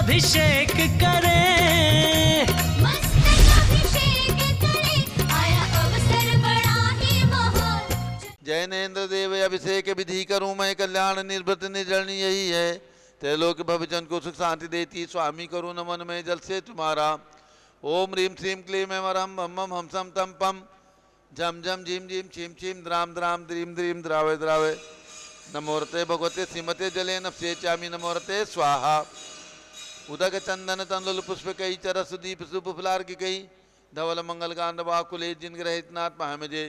अभिषेक करें, मस्तक अभिषेक करें, आया अवसर बड़ा ही महान। जैनेन्द्र देव अभिषेक विधि करूं मैं, कल्याण निर्भृत निर्जरणी यही है। त्रैलोक भवजन को सुख शांति देती, स्वामी करूं नमन में जल से तुम्हारा। ओम ह्रीं श्रीं क्लीं ऐं वरहं बम बम हम सम तम पम, झम झम झीम झीम छीम छीम द्राम द्राम द्रीम द्रीम द्रावे द्रावे। नमोरते भगवते श्रीमते जले नफसे चामी, नमोरते स्वाहा। उदक चंदन तंदुल पुष्प कई, चरस दीप सुप फुलार की कई, धवल मंगल कांड बाकुले जिन ग्रहित नाथ महामजे।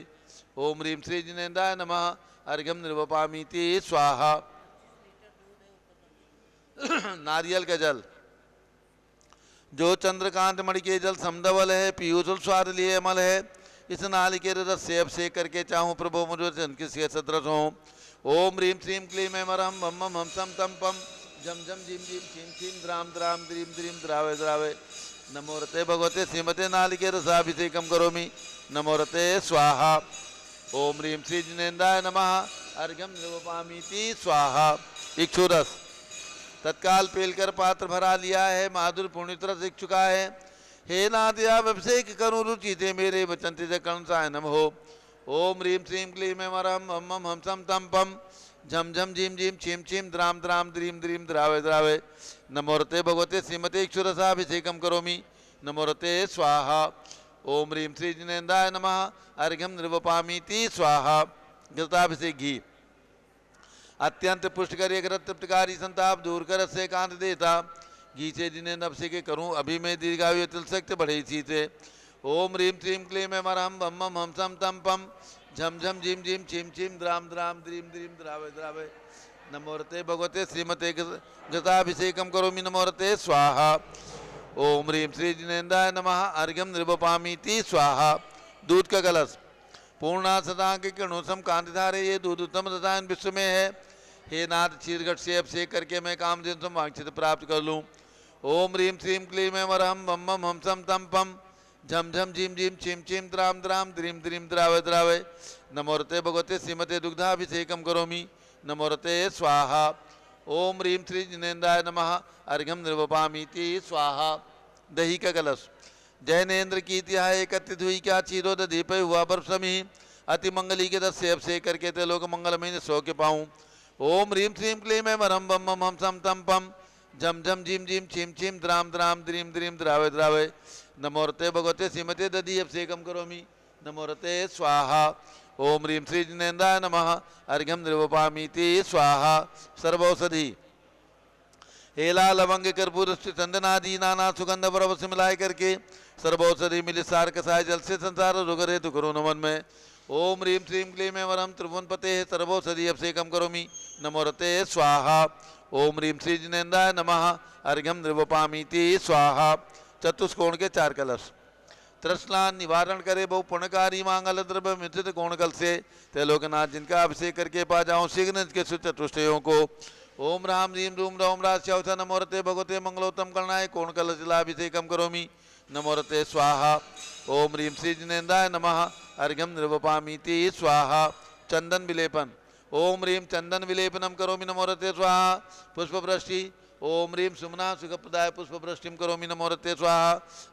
ओम ह्रीं श्री जिनेन्द्राय नमः, अर्घ्यम निर्वपामीति स्वाहा। नारियल का जल, जो चंद्रकांत मणि के जल समधवल है, पीयूष स्वाद लिए अमल है। इस नालिकेर रस से अभिषेक करके चाहूँ प्रभु मुझे किसी सदृश हो। ओम ह्रीं श्रीं क्लीं ऐं वरहं बम बम हम सम तम पम, झम झम झीम झीम छीम छीम द्राम द्राम द्रीम द्रीम द्रावे द्रावे। नमोरते भगवते श्रीमते नालिकेर रसाभिषेकम करोमि, नमोरते स्वाहा। ओम ह्रीं श्री जिनेन्द्राय नमः, अर्घ्यम निर्वपामीति स्वाहा। इक्षुरस, तत्काल पेलकर पात्र भरा लिया है, माधुर पुण्यरस दिख चुका है। हे नाथ आप अभिषेक करूँ रुचि थे मेरे वचन ते कर्ण साय नम हो। ओम ह्रीं श्रीं क्लीं ऐं वरहं बम बम हम सम तम पम, झम झम झीम झीम छीम छीम द्राम द्राम द्रीम द्रीम द्रावे द्रावे। नमोरते भगवते श्रीमते इक्षुरसाभिषेकम करोमि, नमोरते स्वाहा। ओम ह्रीं श्री जिनेन्द्राय नमः, अर्घ्यम निर्वपामीति स्वाहा। घृताभिषेक घी, अत्यंत पुष्टकारी तृप्तकारी संताप दूर कर से कांत देता। घी से जिन्हें अभिषेक करूं, अभी मैं दीर्घायु तिल सकते बढ़े इसी से। ओम ह्रीं श्रीं क्लीं ऐं वरहं बम बम हम सम तम पम, झम झम झीम झीम छीम छीम द्राम द्राम द्रीम द्रीम द्रावे द्रावे। नमोरते भगवते श्रीमते घृताभिषेकम करोमि, नमोरते स्वाहा। ओम ह्रीं श्री जिनेन्द्राय नमः, अर्घ्यम निर्वपामीति स्वाहा। दूध का कलश, पूर्णा सदा के किरणों सम कांति धारे, ये दूध उत्तम रसायन विश्व में है। हे नाथ क्षीरघट से अभिषेक करके मैं कामधेनु सम वांछित प्राप्त कर लूँ। ओम ह्रीं श्रीं क्लीं ऐं वरहं बम बम हम सम तम पम, झम झम झीम झीम छीम छीम द्राम द्राम द्रीम द्रीम द्रावे द्रावे। नमोरते भगवते श्रीमते दुग्धाभिषेकम करोमि, नमोरते स्वाहा। ओम ह्रीं श्री जिनेन्द्राय नमः, अर्घ्यम निर्वपामीति स्वाहा। दही का कलश, जैनेन्द्र की तिहा एकत्रित हुई, क्या चीरो दीप हुआ बर्फ समी। अति मंगली के दस से अभिषेक करके ते लोग मंगलमय सो के पाऊँ। ओम ह्रीं श्रीं क्लीं ऐं वरहं बम बम हम सम तम पम, झम झम झीम झीम छीम छीम द्राम द्राम द्रीम द्रीम द्रावे द्रावे। नमोरते भगवते श्रीमते दधि अभिषेकम करोमि, नमोरते स्वाहा। ओम ह्रीं श्री जिनेन्द्राय नमः, अर्घ्यम निर्वपामीति स्वाहा। सर्वौषधि, एला लवंग कर्पूर चंदनादि नाना सुगंध वरव से मिलाए करके सर्वौषधि मिली सार कसाय जल से संसार रोग हेतु करो नमन में। ओम ह्रीं श्रीं क्लीं ऐं वरहं त्रिभुवन पते सर्वौषधि अभिषेकम करोमि, नमोरते स्वाहा। ओम ह्रीं श्री जिनेन्द्राय नमः, अर्घ्यम निर्वपामीति स्वाहा। चतुष्कोण के चार कलश, तृष्णा निवारण करे बहु पुण्यकारी, मांगल द्रव्य मिश्रित कोण कल से त्रैलोकनाथ, जिनका अभिषेक करके पा जाऊँ शीघ्र के चतुष्टयों को। ओम राम ह्रीं रूम रौम राश्यवथ, नमोरते भगवते मंगलोत्तम करणाय, कोण कल जलाभिषेकम करोमि, नमोरते स्वाहा। ओम ह्रीं श्री जिनेन्द्राय नमः, अर्घ्यम निर्वपामीति स्वाहा। चंदन विलेपन, ओम ह्रीं चंदन विलेपनम करोमि, नमोरते स्वाहा। पुष्पवृष्टि, ओम ह्रीं सुमना सुखप्रदाय पुष्पवृष्टिम करोमि, नमोरते स्वाहा।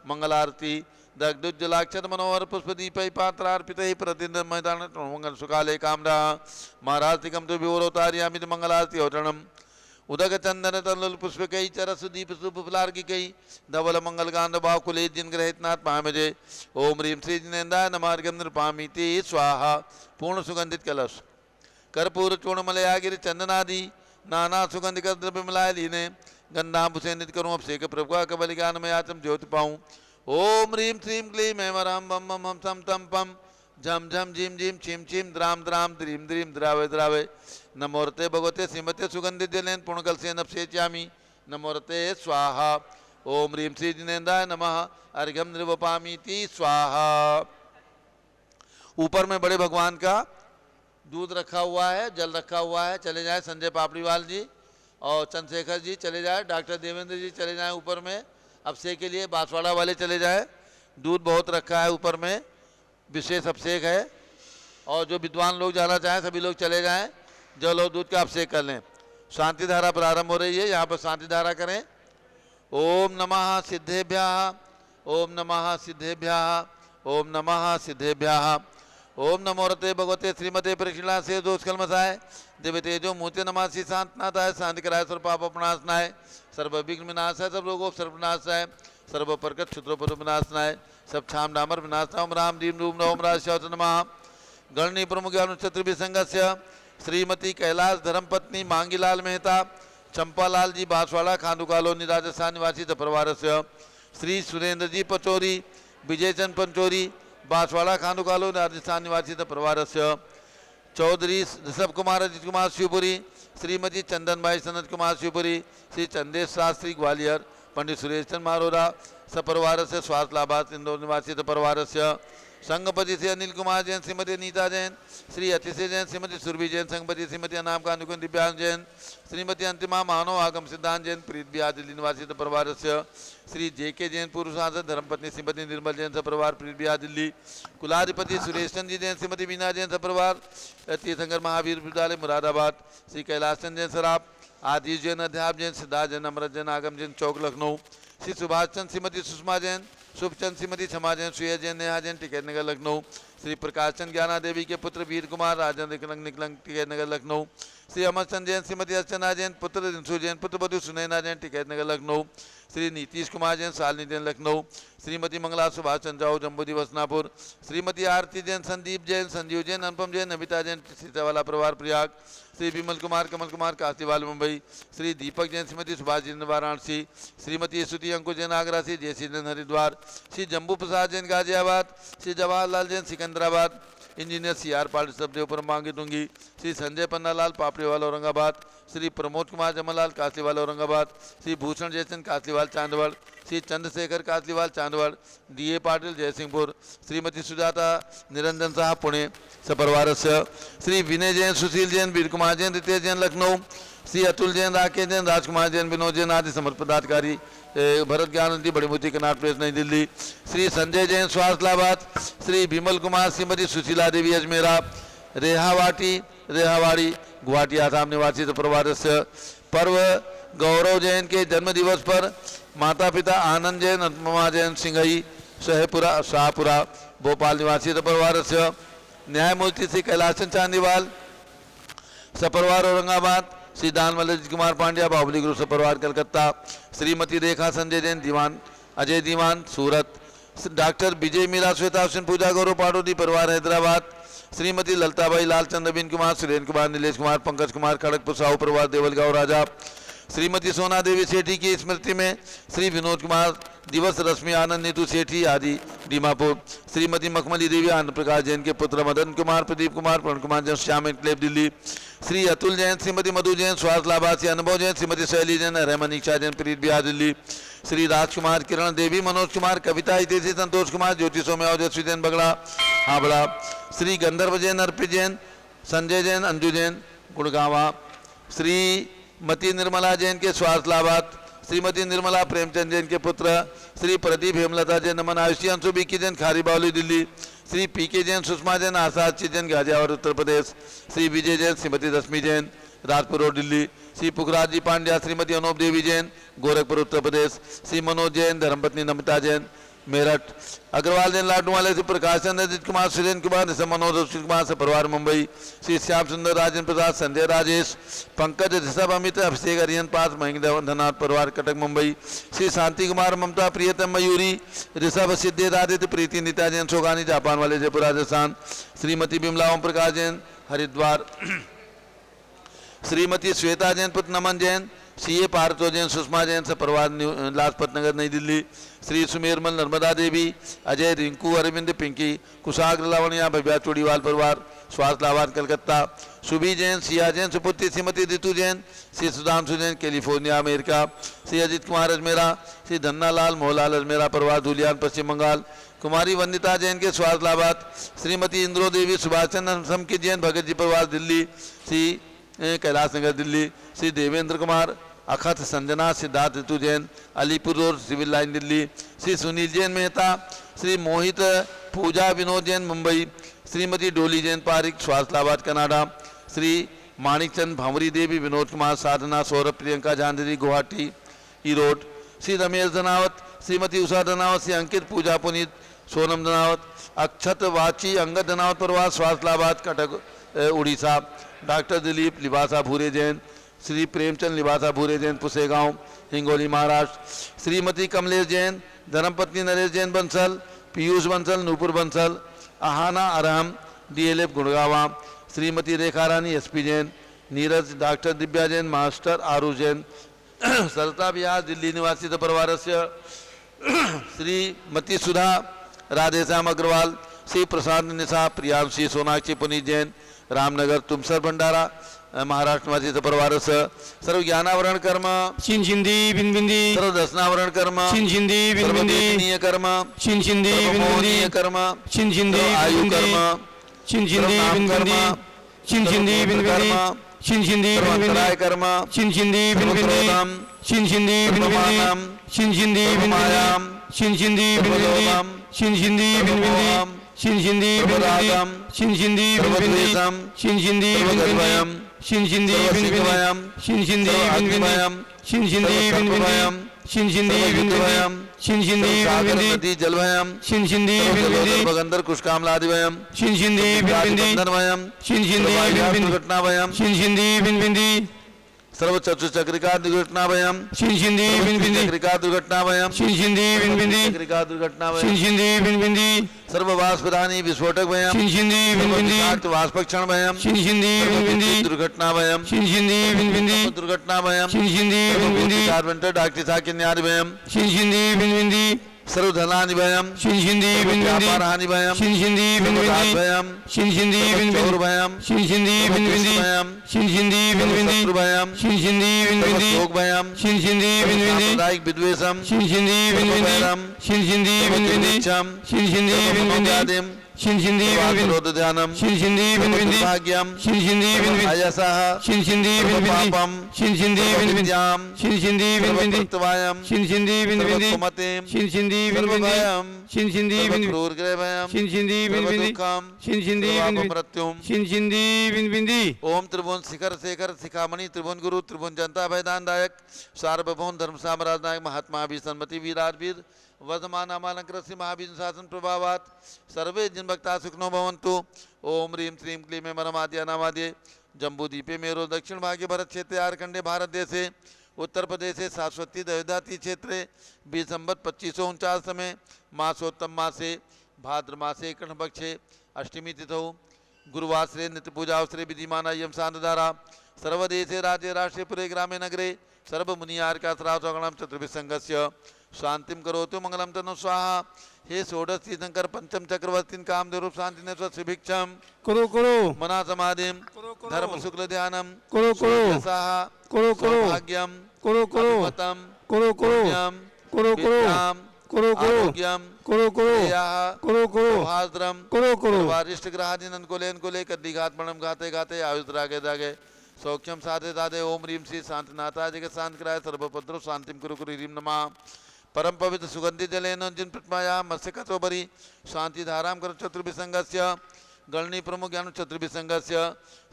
मंगलारती, दग्धुज्जलाक्षर मनोहर पुष्पदीपै पात्रार्पितैः प्रतिदिनं मैदान मंगल सुकाले कामरा। महारातिकम तो विवरोतार्यामि मंगलारती औतरणम। उदक चंदन तनुल पुष्पकै, चरस दीप सुप फुलार्गिकै, धवल मंगल गांध बाकुले जिन ग्रहित नाथ महामजे। ओम ह्रीं श्री जिनेन्द्राय नमः, अर्घ्यम निर्वपामीति स्वाहा। पूर्ण सुगंधित कलश, कर्पूर चूर्ण मलयागिरि चंदनादि नाना सुगंधित द्रव्य मिलाए लीने, गंधांबुसे नित करूँ अभिषेक प्रभु का कबल ज्ञान में आचम ज्योति पाऊँ। ओम ह्रीं श्रीं क्लीं ऐं वरहं बम बम हम सम तम पम, झम झम झीम झीम छीम छीम द्राम द्राम द्रीम द्रीम द्रावे द्रावे। नमोरते भगवते श्रीमते सुगंधित जलेन पुण्यकल से नपसेच्यामि, नमोरते स्वाहा। ओम ह्रीं श्री जिनेन्द्राय नमः, अर्घ्यम निर्वपामीति स्वाहा। ऊपर में बड़े भगवान का दूध रखा हुआ है, जल रखा हुआ है, चले जाए संजय पापड़ीवाल जी और चंद्रशेखर जी चले जाए, डॉक्टर देवेंद्र जी चले जाए ऊपर में अभिषेक के लिए, बांसवाड़ा वाले चले जाए। दूध बहुत रखा है ऊपर में, विशेष अभिषेक है। और जो विद्वान लोग जाना चाहें सभी लोग चले जाएं, जल और दूध का अभिषेक कर लें। शांति धारा प्रारंभ हो रही है, यहाँ पर शांति धारा करें। ओम नमः सिद्धेभ्यः ओम नमः सिद्धेभ्यः ओम नमः सिद्धेभ्यः ओम नमो रते भगवते श्रीमते परिशीला से दोष कलमसाय दिव्य तेजो मूर्ति नमासी शांतनाथाय शांति कराय सर्व पाप प्रणाशनाय सर्व विघ्न विनाशाय सब रोगों सर्वनाशाय सर्व प्रकट क्षुद्रोपद विनाशनाय सब छाम डामर विनाशनाय ओम राम दीम रूम ओम राज नमः गणनी प्रमुख अनुक्षत्र विसंगस्य श्रीमती कैलाश धर्मपत्नी मांगीलाल मेहता चंपालाल जी बांसवाड़ा खांडू कॉलोनी राजस्थान निवासी परिवार से श्री सुरेंद्र जी पचौरी विजयचंद पंचौरी बांसवाड़ा खांडू कॉलोनी राजस्थान निवासी परिवार से चौधरी ऋषभ कुमार अजित कुमार शिवपुरी श्रीमती चंदन भाई सनत कुमार शिवपुरी श्री चंदेश शास्त्री ग्वालियर पंडित सुरेश चंद मारोरा सपरिवार से स्वास्थ्य लाभार्थ इंदौर निवासी परिवार से संघपति से अनिल कुमार जैन श्रीमती अनीता जैन श्री अतिशय जैन श्रीमती सुरभि जैन संघपति श्रीमती अनाम कानुकुन दिव्यांग जैन श्रीमती अंतिमा मानव आगम सिद्धांत जैन प्रीत बिहार दिल्ली निवासी परिवार से श्री जेके जैन पूर्व सांसद धर्मपत्नी श्रीमती निर्मल जैन सपरिवार प्रीत बिहार दिल्ली कुलाधिपति सुरेश चंद जी जैन श्रीमती बीना जैन सपरिवार तीर्थंकर महावीर विद्यालय मुरादाबाद श्री कैलाश चंद जैन सराफ आदिश जैन अध्याप जैन सिद्धार्थ जैन अमृत जैन आगम जैन चौक लखनऊ श्री सुभाष चंद श्रीमती सुषमा जैन शुभचंद श्रीमती क्षमा जैन सुया जैन नेहा जैन टिकैत नगर लखनऊ श्री प्रकाश चंद ज्ञाना देवी के पुत्र वीर कुमार राजेंद्र निकलंग निकलंग टिकैत नगर लखनऊ श्री अमर चंद जैन श्रीमती अर्चना जैन पुत्र रिंसू जैन पुत्र बधु सुनैना जैन टिकैत नगर लखनऊ श्री नीतीश कुमार जैन सालनी जैन लखनऊ श्रीमती मंगला सुभाष चंद जाऊ जम्बूदी वसनापुर श्रीमती आरती जैन संदीप जैन संजीव जैन अनुपम जैन नमिता जैन सीतावाला परिवार Prayag Shri Vimal Kumar Kamal Kumar Kashiwal Mumbai Shri Deepak Jain Shrimati Subhash Jain Varanasi Shrimati Stuti Ankush Jain Agra Shri Jaisi Jain Haridwar Shri Jambu Prasad Jain Ghaziabad Shri Jawaharlal Jain Secunderabad engineer C R Patil Sabdevpur Mangi Tungi Shri Sanjay Pannalal Papdiwal Aurangabad Shri Pramod Kumar Jamlal Kasliwal Aurangabad Shri Bhushan Jaichand Kasliwal Chandwad Shri Chandrashekhar Kasliwal Chandwad D A Patil Jaisinghpur Shrimati Sujata Niranjan Sahab Pune सपरिवार से श्री विनय जैन सुशील जैन वीर कुमार जैन रितेश जैन लखनऊ श्री अतुल जैन राकेश जैन राजकुमार जैन विनोद जैन आदि समर्थ पदाधिकारी भरत ज्ञानंदी बड़ी मूर्ति कनाट प्रेस नई दिल्ली श्री संजय जैन स्वास्थ्य लाभार्थ श्री विमल कुमार श्रीमती सुशीला देवी अजमेरा रेहावाड़ी गुवाहाटी आसाम निवासी परिवार से पर्व गौरव जैन के जन्म दिवस पर माता पिता आनंद जैन अनुपमा जैन सिंघई शहपुरा शाहपुरा भोपाल निवासी परिवार से न्यायमूर्ति श्री कैलाश चंद चांदीवाल सपरिवार औरंगाबाद श्री दानमल अजित कुमार पांड्या बाहुबली ग्रुप सपरिवार कलकत्ता श्रीमती रेखा संजय जैन दीवान अजय दीवान सूरत डॉक्टर विजय मीरा श्वेता हुसैन पूजा गौरव पाडोदी परिवार हैदराबाद श्रीमती ललताबाई लालचंद नवीन कुमार सुरेंद्र कुमार नीलेश कुमार पंकज कुमार खड़गपुर साहू परिवार देवलगांव राजा श्रीमती सोना देवी सेठी की स्मृति में श्री विनोद कुमार दिवस रश्मि आनंद नीतू सेठी आदि दीमापुर श्रीमती मखमली देवी आनंद प्रकाश जैन के पुत्र मदन कुमार प्रदीप कुमार प्रण कुमार जैन श्याम एनक्लेव दिल्ली श्री अतुल जैन श्रीमती मधु जैन स्वास्थ्य लाभार्थी अनुभव जैन श्रीमती शैली जैन रहमान इच्छा जैन प्रीत बिहार दिल्ली श्री राजकुमार किरण देवी मनोज कुमार कविता हितेशी संतोष कुमार ज्योति सौम्या ओजस्वी जैन बगड़ा हाबड़ा श्री गंधर्व जैन अर्पित जैन संजय जैन अंजू जैन गुड़गावा श्री मती निर्मला जैन के स्वास्थ्य लाभार्थ श्रीमती निर्मला प्रेमचंद जैन के पुत्र श्री प्रदीप हेमलता जैन नमन आयुषी अंशु बीकी जैन खारी बावली दिल्ली श्री पीके जैन सुषमा जैन आसाद जैन गाजियाबाद उत्तर प्रदेश श्री विजय जैन श्रीमती रश्मि जैन राजपुर रोड दिल्ली श्री पुखराज जी पांड्या श्रीमती अनूप देवी जैन गोरखपुर उत्तर प्रदेश श्री मनोज जैन धर्मपत्नी नमिता जैन मेरठ अग्रवाल जैन लाडूवाले श्री प्रकाश चंद्र अजित कुमार सुरेंद्र कुमार ऋषभ मनोज सुशील कुमार से परिवार मुंबई श्री श्याम सुंदर राजेंद्र प्रसाद संजय राजेश पंकज ऋषभ अमित अभिषेक अरियन पास महेंद्र धनाथ परिवार कटक मुंबई श्री शांति कुमार ममता प्रियतम मयूरी ऋषभ सिद्धेश आदित्य प्रीति नीता जैन सोगानी जापान वाले जयपुर राजस्थान श्रीमती बिमला ओम प्रकाश जैन हरिद्वार श्रीमती श्वेता जैन पुत्र नमन जैन सीए पार्थो जैन सुषमा जैन से परिवार लाजपत नगर नई दिल्ली श्री सुमेरमल नर्मदा देवी अजय रिंकू अरविंद पिंकी कुशाग्र लावणिया भव्या चूड़ीवाल परिवार स्वास्थ्य लाभार्थ कलकत्ता सुबी जैन सिया जैन सुपुत्री श्रीमती ऋतु जैन श्री सुधांशु जैन कैलिफोर्निया अमेरिका श्री अजित कुमार अजमेरा श्री धन्नालाल मोहनलाल अजमेरा परिवार धुलियान पश्चिम बंगाल कुमारी वंदिता जैन के स्वास्थ्य लाभार्थ श्रीमती इंद्रो देवी सुभाष चंद्र समकित जैन भगत जी परिवार Delhi Shri Kailash Nagar Delhi Shri Devendra Kumar Akhat Sanjana Siddharth Ritu Jain Alipur road civil line Delhi Shri Sunil Jain Mehta Shri Mohit Pooja Vinod Jain Mumbai Shrimati Dolly Jain Parik स्वास्थ्य लाभार्थ Canada Shri Manikchand Bhanwari Devi Vinod Kumar Sadhana Saurabh Priyanka Jhanjhari Guwahati E road Shri Ramesh Dhanawat, Shrimati Usha Dhanawat, Shri Ankit Pooja Puneet, Sonam Dhanawat, Akshat Vachi Angad Dhanawat प्रवास स्वास्थ्य लाभार्थ कटक उड़ीसा, डॉक्टर दिलीप लिबासा भूरे जैन, श्री प्रेमचंद लिबासा भूरे जैन पुसेगांव हिंगोली महाराष्ट्र, श्रीमती कमलेश जैन, धर्मपत्नी Naresh Jain Bansal, Piyush Bansal, Nupur Bansal, Aahana Arham DLF Gurgaon, Shrimati Rekha Rani SP Jain, Neeraj doctor Divya Jain, master Aaru Jain, Sarita Vihar Delhi निवासी परिवार से श्रीमती सुधा राधेश्याम अग्रवाल, श्री प्रशांत निशा प्रियांशी सोनाक्षी पुनीत जैन, रामनगर तुमसर भंडारा महाराष्ट्र निवासी परिवार से सर्व ज्ञानावरण कर्म शिंदी बिंदी सर्व दर्शनावरण कर्म शिंदी बिंदी कर्म शिंदी बिंदी कर्म शिंदी आयु कर्म शिंदी बिंदी शिंदी बिंदी शिंदी बिंदी कर्म शिंदी बिंदी शिंदी बिंदी शिंदी बिंदी शिंदी बिंदी शिंदी बिंदी शिंदी बिंदी शिंदी बिंदी शिंदी बिंदी शिंदी बिंदी शिंदी बिंदी शिंदी बिंदी शिंदी बिंदी शिंदी बिंदी जलभयम शिंदी बिंदी भगंदर कुशकामलादिवयम शिंदी बिंदी वयम शिंदी बिंदी दुर्घटनावयम शिंदी बिंदी सर्व चतुर्चक्रिका दुर्घटनावयम शिंदी बिंदी चक्रिका दुर्घटनावयम शिंदी बिंदी चक्रिका दुर्घटनावयम शिंदी बिंदी सर्व वाष्पदानी विस्फोटक वयम शिंदी बिंदी वाष्पक्षण वयम शिंदी बिंदी दुर्घटना वयम शिंदी बिंदी दुर्घटना वयम शिंदी बिंदी कार्पेंटर डॉक्टर साहब न्याय वयम शिंदी बिंदी सर्वधनानि वयम शिंदी बिंदी व्यापारहानि वयम शिंदी बिंदी वयम शिंदी बिंदी वयम शिंदी बिंदी वयम शिंदी बिंदी वयम शिंदी बिंदी शोक वयम शिंदी बिंदी सामुदायिक विद्वेषम शिंदी बिंदी शिंदी बिंदी शिंदी बिंदी शिंदी विरोध ध्यानम शिंदी बिंदी भाग्यम शिंदी बिंदी अयसः शिंदी बिंदी पापम शिंदी बिंदी विद्याम शिंदी बिंदी सर्वकृतवायम शिंदी बिंदी सर्वकुमतिम शिंदी बिंदी सर्वभयम शिंदी बिंदी क्रूरग्रहभयम शिंदी बिंदी सर्वदुःखम शिंदी बिंदी मृत्युम शिंदी बिंदी ओम त्रिभुवन शिखर शेखर शिखामणि त्रिभुवन गुरु त्रिभुवन जनता भयदानदायक सार्वभौम धर्म साम्राज्य नायक महात्मा भी सन्मति वीराजवीर वर्धमान अमालंकृत श्री महावीर शासन प्रभावात सर्वे जिन भक्ता सुखनो भवन्तु। ओम ह्रीं श्रीं क्लीं में परमाद्य अनामाद्य जम्बूदीपे मेरो दक्षिण भागे भरत क्षेत्रे आरखंडे भारत देशे उत्तर प्रदेशे सारस्वती दयोदाती क्षेत्रे 20 संवत 2549 में मासोत्तम मासे भाद्र मासे कृष्ण पक्षे अष्टमी तिथौ गुरुवासरे नित्य पूजा अवसरे विधिमान यम शांतधारा सर्वदेशे राज्य राष्ट्रे पुरे ग्रामे नगरे सर्वमुनियार्काश्रावगणम चतुर्भिसंगस्य शांतिम करोतु मंगलम तनु स्वाहा। हे षोडश तीर्थंकर पंचम चक्रवर्ती कामदेव शांति ने स्वभिक्षम करो करो मना समाधिम धर्म शुक्ल ध्यानम करो करो स्वाहा करो करो भाग्यम करो करो अभिमतम करो करो पुण्यम करो करो विद्याम करो करो आरोग्यम करो करो यः करो करो भाद्रम करो करो वारिष्ठ ग्रहादिनन को लेन को लेकर दिघात मणम गाते गाते आयुष रागे दागे सौख्यम साधे दादे ओम ह्रीं श्री शांतनाथा जगत शांत कराय सर्वपद्रो शांतिम कुरु कुरु ह्रीं नमः। परम पवित्र सुगंधि जलेन जिन प्रतिमाया मत्स्यकतोपरि शांति धाराम कर चतुर्भिसंगस्य गणनी प्रमुख ज्ञान चतुर्भिसंगस्य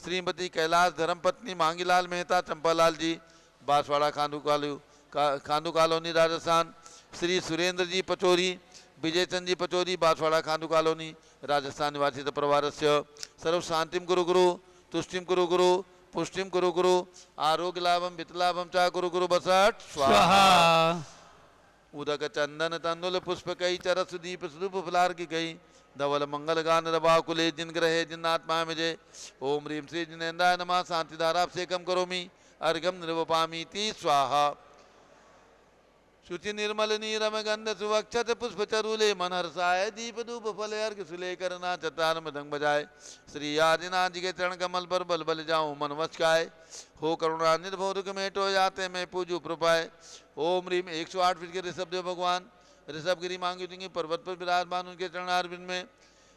श्रीमती कैलाश धर्मपत्नी मांगीलाल मेहता चंपालाल जी बांसवाड़ा खांडू कॉलोनी राजस्थान। श्री सुरेंद्र जी पचौरी विजय चंद जी पचौरी बांसवाड़ा खांडू कॉलोनी राजस्थान निवासी परिवार से सर्व शांतिम गुरु गुरु तुष्टिम गुरु गुरु पुष्टिम गुरु गुरु आरोग्य लाभम वित्तलाभम चा गुरु गुरु बसठ स्वाहा। उदक चंदन तंदुल पुष्प कई चरस दीप स्वरूप फलार की गई धवल मंगल गान रवा कुले जिन ग्रहे जिन आत्मा विजय ओम ह्रीं श्री जिनेन्द्राय नमः शांति धारा से कम करोमि अर्घम निर्वपामी ती स्वाहा। शुचि निर्मल नीरम गंध सुवक्षत पुष्प चरूले मन हर्षाय दीप धूप फल अर्घ सुले करना चतार मृदंग बजाए श्री आदिनाथ जी के चरण कमल पर बल बल जाऊं मन वचकाय हो करुणानिधि भौरुक मेटो जाते मैं पूजू प्रपाय। ओम ह्रीं 108 फीट के ऋषभ देव भगवान ऋषभगिरी मांगी पर्वत पर विराजमान उनके चरणारविंद में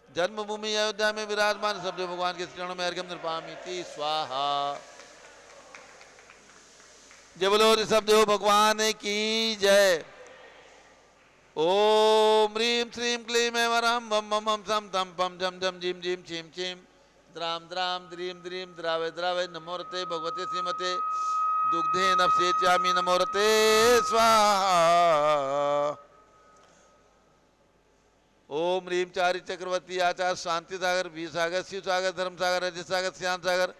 जन्मभूमि अयोध्या में विराजमान ऋषभ देव भगवान के चरणों में अर्घ्यम निर्पामीति स्वाहा। जय बोलो ऋषभ देव भगवान की जय। ओम ह्रीं श्रीं क्लीं में वरम बम बम हम सम तम पम जम जम जिम जिम छिम छिम द्राम द्राम द्रीम द्रीम द्रावे द्रावे नमोरते भगवते श्रीमते दुग्धे नफसे चामी नमोरते स्वाहा। भीमचारी चक्रवर्ती आचार्य शांति सागर वीर सागर शिव सागर धर्म सागर अजय सागर श्याम सागर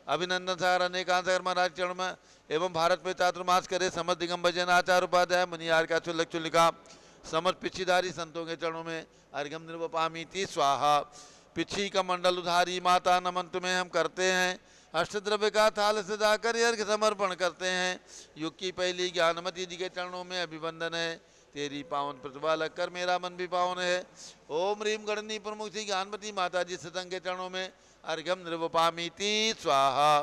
अभिनंदन सागर अनेकांत सागर महाराज चरण में एवं भारत में चातुर्मास करे समस्त दिगम भजन आचार्य उपाध्याय मुनियार का चुल्लक चुल्लिका समस्त पिछीधारी संतों के चरणों में अर्घम निर्वपामीति स्वाहा। पिछी का मंडल उधारी माता नमन तुम्हें हम करते हैं, अष्टद्रव्य का थाल सजाकर अर्घ समर्पण करते हैं। युग की पहली ज्ञानमती जी के चरणों में अभिवंदन है, तेरी पावन प्रतिभा लगकर मेरा मन भी पावन है। ओम रीम गणनी प्रमुख श्री ज्ञानमती माता जी सतंग के चरणों में अर्घम निर्वपामीति स्वाहा।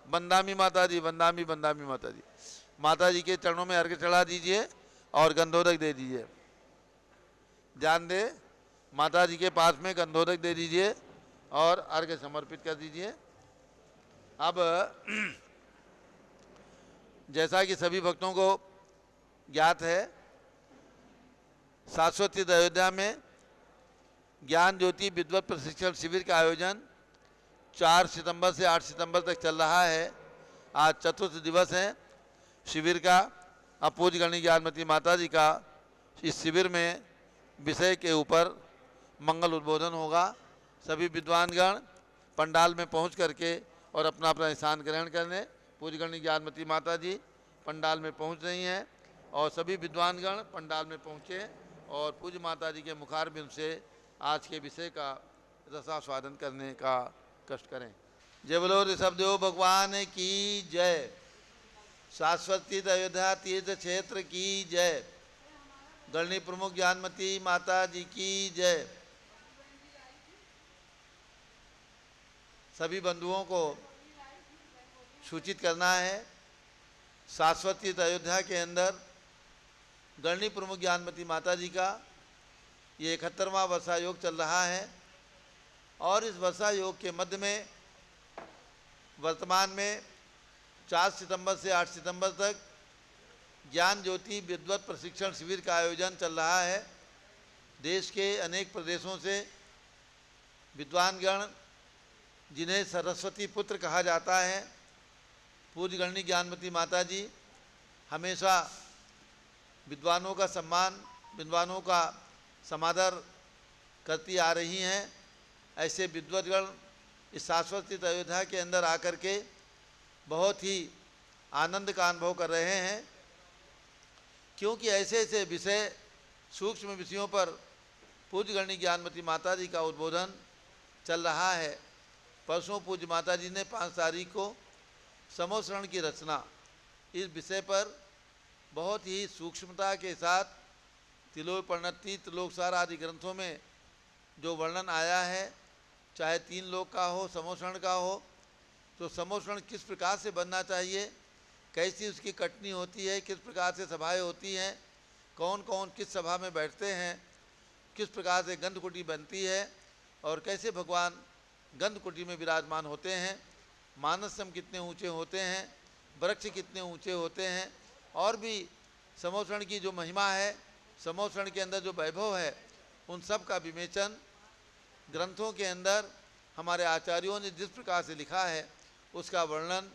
बंदामी माता जी, बंदामी बंदामी माता जी, माता जी के चरणों में अर्घ चढ़ा दीजिए और गंधोदक दे दीजिए। ध्यान दे, माता जी के पास में गंधोदक दे दीजिए और अर्घ समर्पित कर दीजिए। अब जैसा कि सभी भक्तों को ज्ञात है, शाश्वती अयोध्या में ज्ञान ज्योति विद्वत प्रशिक्षण शिविर का आयोजन 4 सितंबर से 8 सितंबर तक चल रहा है। आज चतुर्थ दिवस है शिविर का। अब पूज्य गणी ज्ञानमती माता जी का इस शिविर में विषय के ऊपर मंगल उद्बोधन होगा। सभी विद्वानगण पंडाल में पहुंच करके और अपना अपना स्थान ग्रहण करने। पूज्य गणी ज्ञानमती माता जी पंडाल में पहुंच रही हैं और सभी विद्वानगण पंडाल में पहुंचे और पूज्य माता जी के मुखारबिंद से आज के विषय का रसास्वादन करने का कष्ट करें। जय बोलो ऋषभदेव भगवान की जय। शाश्वती अयोध्या तीर्थ क्षेत्र की जय। गणनी प्रमुख ज्ञानमती माता जी की जय। सभी बंधुओं को सूचित करना है, शाश्वती अयोध्या के अंदर गणनी प्रमुख ज्ञानमती माता जी का ये 71वां वर्षा योग चल रहा है और इस वर्षा योग के मध्य में वर्तमान में 4 सितंबर से 8 सितंबर तक ज्ञान ज्योति विद्वत प्रशिक्षण शिविर का आयोजन चल रहा है। देश के अनेक प्रदेशों से विद्वानगण, जिन्हें सरस्वती पुत्र कहा जाता है, पूज्य गणनी ज्ञानमती माता जी हमेशा विद्वानों का सम्मान, विद्वानों का समादर करती आ रही हैं। ऐसे विद्वतगण इस शाश्वती अयोध्या के अंदर आकर के बहुत ही आनंद का अनुभव कर रहे हैं, क्योंकि ऐसे ऐसे विषय, सूक्ष्म विषयों पर पूज्य गणनी ज्ञानमती माता जी का उद्बोधन चल रहा है। परसों पूज्य माता जी ने 5 तारीख को समोसरण की रचना, इस विषय पर बहुत ही सूक्ष्मता के साथ तिलोपनति, त्रिलोकसार आदि ग्रंथों में जो वर्णन आया है, चाहे 3 लोक का हो, समोसरण का हो, तो समोसरण किस प्रकार से बनना चाहिए, कैसी उसकी कटनी होती है, किस प्रकार से सभाएं होती हैं, कौन कौन किस सभा में बैठते हैं, किस प्रकार से गंधकुटी बनती है और कैसे भगवान गंधकुटी में विराजमान होते हैं, मानसम कितने ऊंचे होते हैं, वृक्ष कितने ऊंचे होते हैं, और भी समोसरण की जो महिमा है, समोसरण के अंदर जो वैभव है, उन सब का विवेचन ग्रंथों के अंदर हमारे आचार्यों ने जिस प्रकार से लिखा है, उसका वर्णन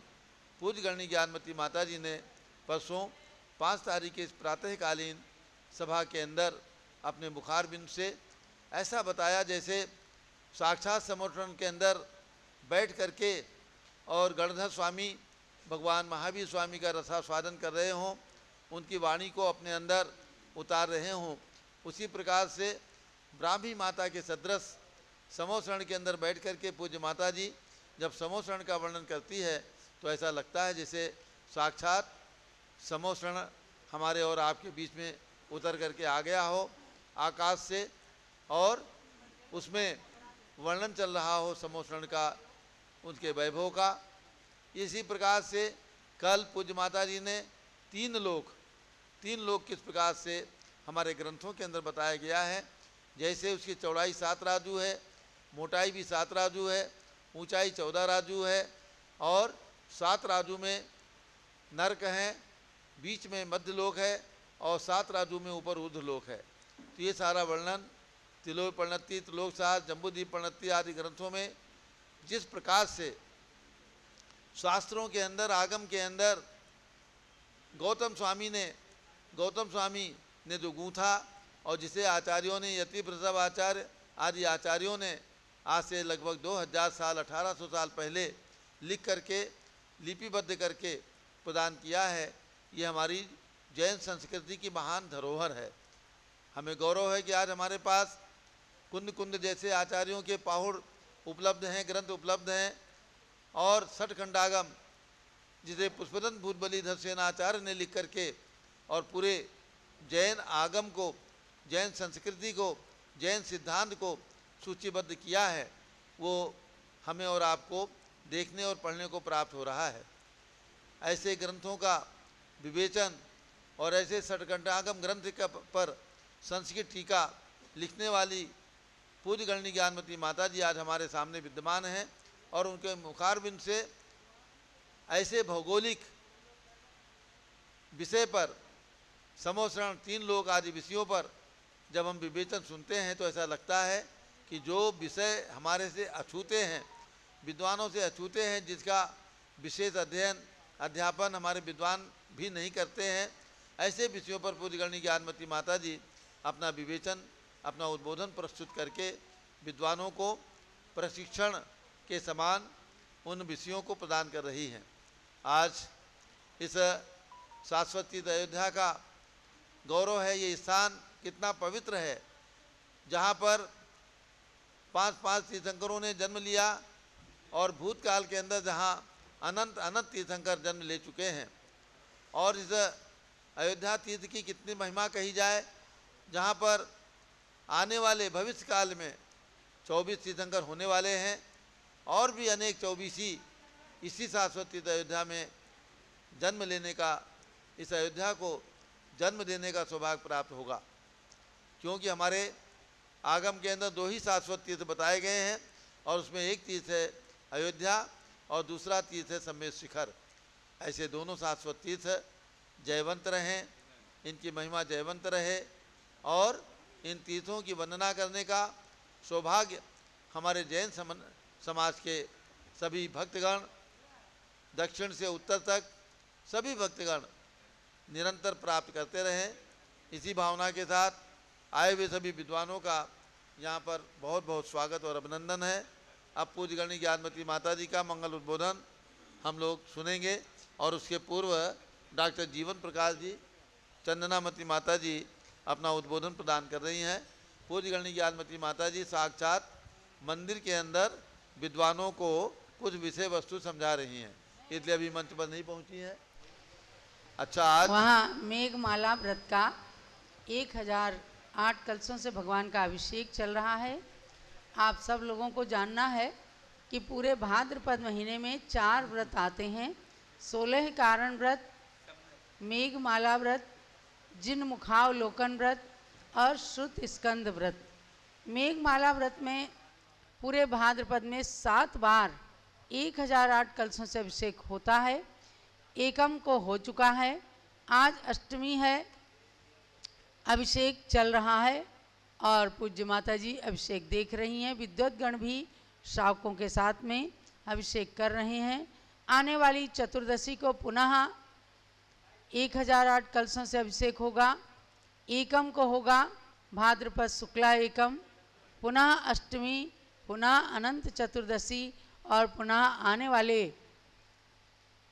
पूज्य गणनी ज्ञानमती माता जी ने परसों 5 तारीख के इस प्रातःकालीन सभा के अंदर अपने मुखारबिंद से ऐसा बताया जैसे साक्षात समोसरण के अंदर बैठ करके और गणधर स्वामी भगवान महावीर स्वामी का रसास्वादन कर रहे हों, उनकी वाणी को अपने अंदर उतार रहे हों। उसी प्रकार से ब्राह्मी माता के सदृश समोसरण के अंदर बैठ करके पूज्य माता जी जब समोसरण का वर्णन करती है तो ऐसा लगता है जैसे साक्षात समोसरण हमारे और आपके बीच में उतर करके आ गया हो आकाश से, और उसमें वर्णन चल रहा हो समोसरण का, उनके वैभव का। इसी प्रकार से कल पूज्य माता जी ने 3 लोक किस प्रकार से हमारे ग्रंथों के अंदर बताया गया है, जैसे उसकी चौड़ाई 7 राजू है, मोटाई भी 7 राजू है, ऊंचाई 14 राजू है, और 7 राजू में नरक हैं, बीच में मध्य लोक है और 7 राजू में ऊपर ऊर्ध्व लोक है। तो ये सारा वर्णन तिलोपनति, त्रिलोकसार, जम्बूद्वीप प्रणति आदि ग्रंथों में जिस प्रकार से शास्त्रों के अंदर, आगम के अंदर गौतम स्वामी ने जो गूंथा और जिसे आचार्यों ने यति प्रसव आचार्य आदि आचार्यों ने आज से लगभग 2000 साल 1800 साल पहले लिख करके लिपिबद्ध करके प्रदान किया है। ये हमारी जैन संस्कृति की महान धरोहर है। हमें गौरव है कि आज हमारे पास कुंद कुंद जैसे आचार्यों के पाहुड़ उपलब्ध हैं, ग्रंथ उपलब्ध हैं, और सठखंडागम जिसे पुष्पदंत भूतबलीधर सेनाचार्य ने लिख करके और पूरे जैन आगम को, जैन संस्कृति को, जैन सिद्धांत को सूचीबद्ध किया है, वो हमें और आपको देखने और पढ़ने को प्राप्त हो रहा है। ऐसे ग्रंथों का विवेचन और ऐसे सठखंडागम ग्रंथ पर संस्कृत टीका लिखने वाली पूज्य गणनी ज्ञानमती माता जी आज हमारे सामने विद्यमान हैं, और उनके मुखारबिंद से ऐसे भौगोलिक विषय पर समोसरण, 3 लोक आदि विषयों पर जब हम विवेचन सुनते हैं तो ऐसा लगता है कि जो विषय हमारे से अछूते हैं, विद्वानों से अछूते हैं, जिसका विशेष अध्ययन अध्यापन हमारे विद्वान भी नहीं करते हैं, ऐसे विषयों पर पूज्य गणनी ज्ञानमती माता जी अपना विवेचन, अपना उद्बोधन प्रस्तुत करके विद्वानों को प्रशिक्षण के समान उन विषयों को प्रदान कर रही हैं। आज इस शाश्वत तीर्थ अयोध्या का गौरव है। ये स्थान कितना पवित्र है, जहाँ पर 5 तीर्थंकरों ने जन्म लिया, और भूतकाल के अंदर जहाँ अनंत अनंत तीर्थंकर जन्म ले चुके हैं। और इस अयोध्या तीर्थ की कितनी महिमा कही जाए, जहाँ पर आने वाले भविष्य काल में 24 तीर्थंकर होने वाले हैं, और भी अनेक 24 इसी शाश्वत तीर्थ अयोध्या में जन्म लेने का, इस अयोध्या को जन्म देने का सौभाग्य प्राप्त होगा। क्योंकि हमारे आगम के अंदर 2 ही शाश्वत तीर्थ बताए गए हैं, और उसमें एक तीर्थ है अयोध्या और दूसरा तीर्थ है सम्मेद शिखर। ऐसे दोनों शाश्वत तीर्थ जयवंत रहें, इनकी महिमा जयवंत रहे, और इन तीर्थों की वंदना करने का सौभाग्य हमारे जैन समाज के सभी भक्तगण, दक्षिण से उत्तर तक सभी भक्तगण निरंतर प्राप्त करते रहें। इसी भावना के साथ आए हुए सभी विद्वानों का यहाँ पर बहुत बहुत स्वागत और अभिनंदन है। अब पूज्य गणनी ज्ञानमती माता जी का मंगल उद्बोधन हम लोग सुनेंगे, और उसके पूर्व डॉक्टर जीवन प्रकाश जी, चंदनामती माता जी अपना उद्बोधन प्रदान कर रही हैं। पूज्य गणनी ज्ञानमती माता जी साक्षात मंदिर के अंदर विद्वानों को कुछ विषय वस्तु समझा रही हैं, इसलिए अभी मंच पर नहीं पहुंची हैं। अच्छा, आज वहाँ मेघमाला व्रत का 1008 कलशों से भगवान का अभिषेक चल रहा है। आप सब लोगों को जानना है कि पूरे भाद्रपद महीने में 4 व्रत आते हैं। 16 कारण व्रत, मेघमाला व्रत, जिन मुखावलोकन व्रत और श्रुत स्कंद व्रत। मेघमाला व्रत में पूरे भाद्रपद में 7 बार 1008 कलशों से अभिषेक होता है। एकम को हो चुका है, आज अष्टमी है, अभिषेक चल रहा है, और पूज्य माता जी अभिषेक देख रही हैं। विद्वद्गण भी श्रावकों के साथ में अभिषेक कर रहे हैं। आने वाली चतुर्दशी को पुनः 1008 कलशों से अभिषेक होगा। एकम को होगा भाद्रपद शुक्ला एकम, पुनः अष्टमी, पुनः अनंत चतुर्दशी, और पुनः आने वाले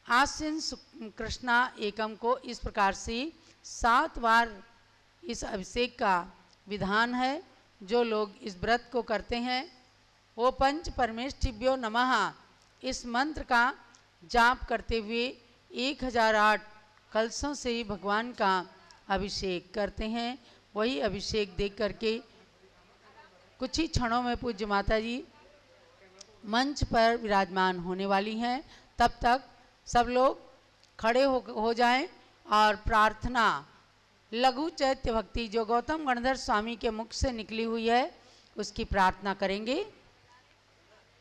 आश्विन कृष्णा एकम को। इस प्रकार से 7 बार इस अभिषेक का विधान है। जो लोग इस व्रत को करते हैं वो पंच परमेष्ठिभ्यो नमः इस मंत्र का जाप करते हुए 1008 कलशों से ही भगवान का अभिषेक करते हैं। वही अभिषेक देख करके कुछ ही क्षणों में पूज्य माता जी मंच पर विराजमान होने वाली हैं। तब तक सब लोग खड़े हो जाएं और प्रार्थना लघु चैत्य भक्ति जो गौतम गणधर स्वामी के मुख से निकली हुई है उसकी प्रार्थना करेंगे।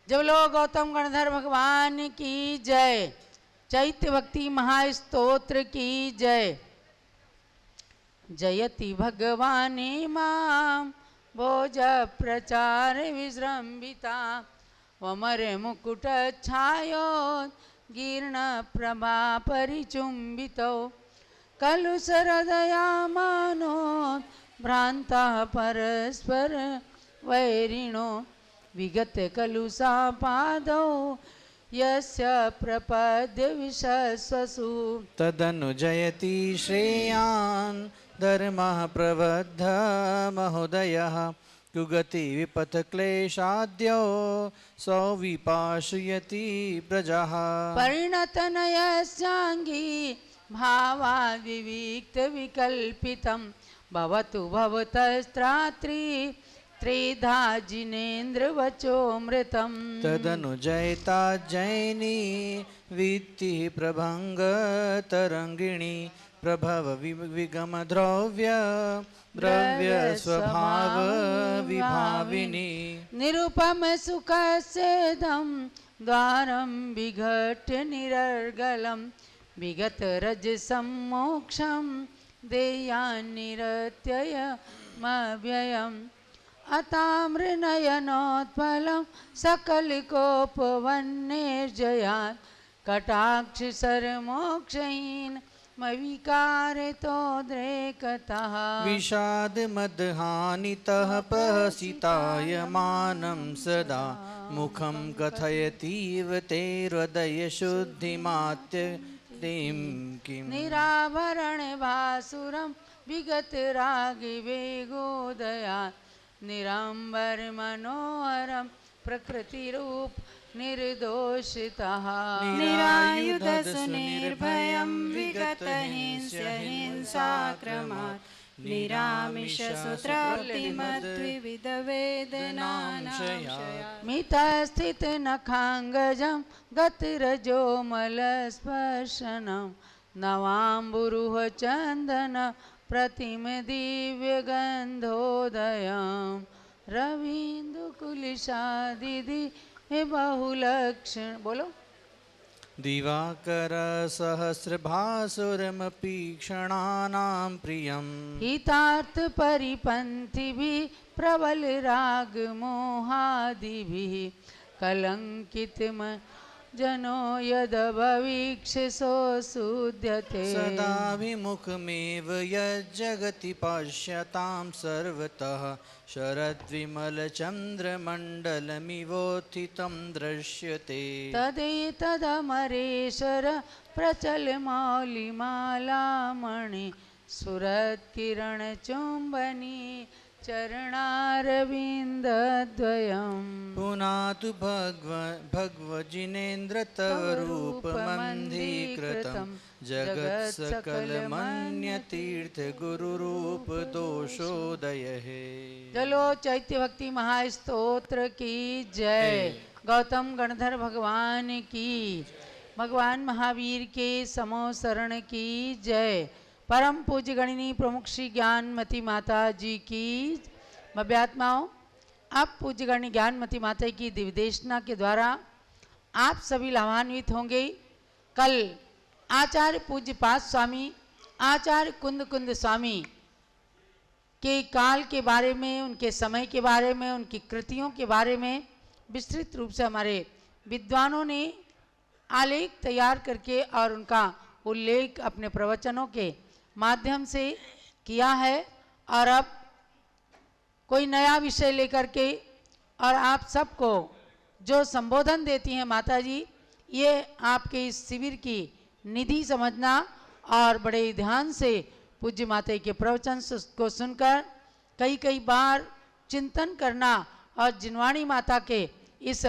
जब लोग गौतम गणधर भगवान की जय, चैत्य भक्ति महास्तोत्र की जय। जयति भगवाने माम भोज प्रचार विजृंभिता, वमर मुकुट छायो गीर्ण प्रभा परिचुंबितो, कलुष हृदया मानो भ्रांता परस्पर वैरिणो विगत कलुषा पादौ यस्य प्रपद्य विशस्वसु तदनुजयति श्रेयान् धर्मः प्रबद्ध महोदयः कुगति विपथ क्लेशाद्यो सौविपाशयति प्रजाः परिणतनयस्याङ्गी भावाद्विविक्त विकल्पितं भवतु भवतस्त्रात्री त्रिधा जिनेन्द्रवचोऽमृतम् तदनुजयता जैनी वित्ति प्रभंग तरंगिणी प्रभव विगम द्रव्य द्रव्य स्वभाव विभाविनी निरुपम सुखसेदं द्वारं विघट्य निरर्गलं विगत रजसं मोक्षं देयान्निरत्ययमव्ययम् अताम्रनयनोत्पलं सकलकोपवन्निर्जयात् कटाक्षसरमोक्षहीन मविकारितोद्रेकतः विषाद मदहानितः प्रहसिताय मानं सदा मुखं कथयतीव ते हृदय शुद्धिमात्य किम् निराभरण भासुरं विगत रागिवेगोदयात् निराम्बर मनोहरं प्रकृतिरूप निर्दोषितः निरायुधसुनिर्भयं विगतहिंस्यहिंसाक्रमात् निरामिषसूत्राप्तिमद्विविधवेदनानां मितस्थितनखाङ्गजं गतिरजोमलस्पर्शनं नवाम्बुरुह चन्दन प्रतिमदिव्यगन्धोदयं रवीन्दुकुलिशादिदि बहुलक्षण बोलो दिवाकर सहस्रभासुरमपि क्षणानां प्रियम् हितार्थ परिपन्थिभिः प्रबल राग मोहादिभिः कलङ्कितम जनो यदभवीक्ष्य सुध्यते सदा विमुखमेव यज्जगति पश्यतां सर्वतः शरद्विमलचन्द्रमण्डलमिवोत्थितं दृश्यते तदेतदमरेशर प्रचलमौलिमालामणि सुरत्किरणचुम्बनी चरणारविन्दद्वयम् पुनातु भगवजिनेन्द्र तव रूपमन्धीकृतं जगत्सकलमन्यतीर्थ गुरुरूप दोषोदय है। चलो चैत्य भक्ति महास्तोत्र की जय। गौतम गणधर भगवान की, भगवान महावीर के समो शरण की जय। परम पूज्य गणिनी प्रमुख श्री ज्ञानमती माता जी की भव्यात्माओं, अब पूज्य गणिनी ज्ञानमती माता की दिव्यदेशना के द्वारा आप सभी लाभान्वित होंगे। कल आचार्य पूज्य पाद स्वामी आचार्य कुंद कुंद स्वामी के काल के बारे में, उनके समय के बारे में, उनकी कृतियों के बारे में विस्तृत रूप से हमारे विद्वानों ने आलेख तैयार करके और उनका उल्लेख अपने प्रवचनों के माध्यम से किया है। और अब कोई नया विषय लेकर के और आप सबको जो संबोधन देती हैं माता जी, ये आपके इस शिविर की निधि समझना और बड़े ध्यान से पूज्य माता के प्रवचन को सुनकर कई बार चिंतन करना और जिनवाणी माता के इस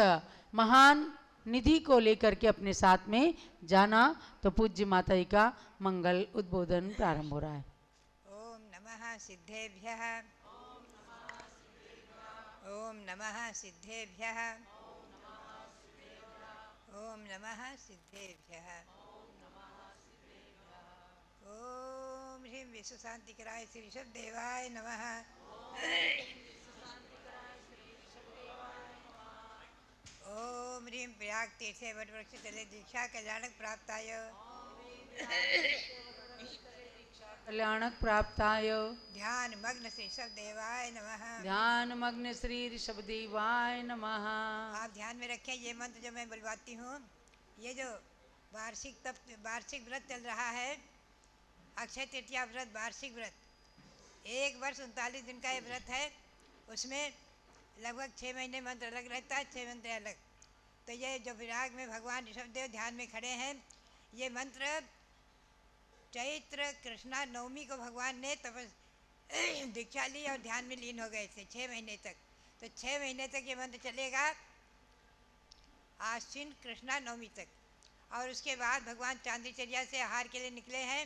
महान निधि को लेकर के अपने साथ में जाना। तो पूज्य माता जी का मंगल उद्बोधन प्रारंभ हो रहा है। ओम नमः सिद्धेभ्यः, ओम नमः सिद्धेभ्यः, ओम नमः सिद्धेभ्यः, ओम ह्रीं विश्वशांतिकराय श्री ऋषभदेवाय नमः। ओम ह्रीं प्रयाग तीर्थे वटवृक्ष तले दीक्षा कल्याणक प्राप्ताय, कल्याणक प्राप्ताय ध्यान मग्न श्री ऋषभदेवाय नमः। ध्यान मग्न श्री ऋषभदेवाय नमः। आप ध्यान में रखें, ये मंत्र जो मैं बुलवाती हूँ, ये जो वार्षिक व्रत चल रहा है, अक्षय तृतीया व्रत, वार्षिक व्रत, 1 वर्ष 39 दिन का ये व्रत है। उसमें लगभग 6 महीने मंत्र अलग रहता है, 6 मंत्र अलग। तो ये जो विराग में भगवान ऋषभदेव ध्यान में खड़े हैं, ये मंत्र चैत्र कृष्णा नवमी को भगवान ने दीक्षा ली और ध्यान में लीन हो गए थे 6 महीने तक। तो 6 महीने तक ये मंत्र चलेगा, आश्विन कृष्णा नवमी तक। और उसके बाद भगवान चांदीचर्या से आहार के लिए निकले हैं,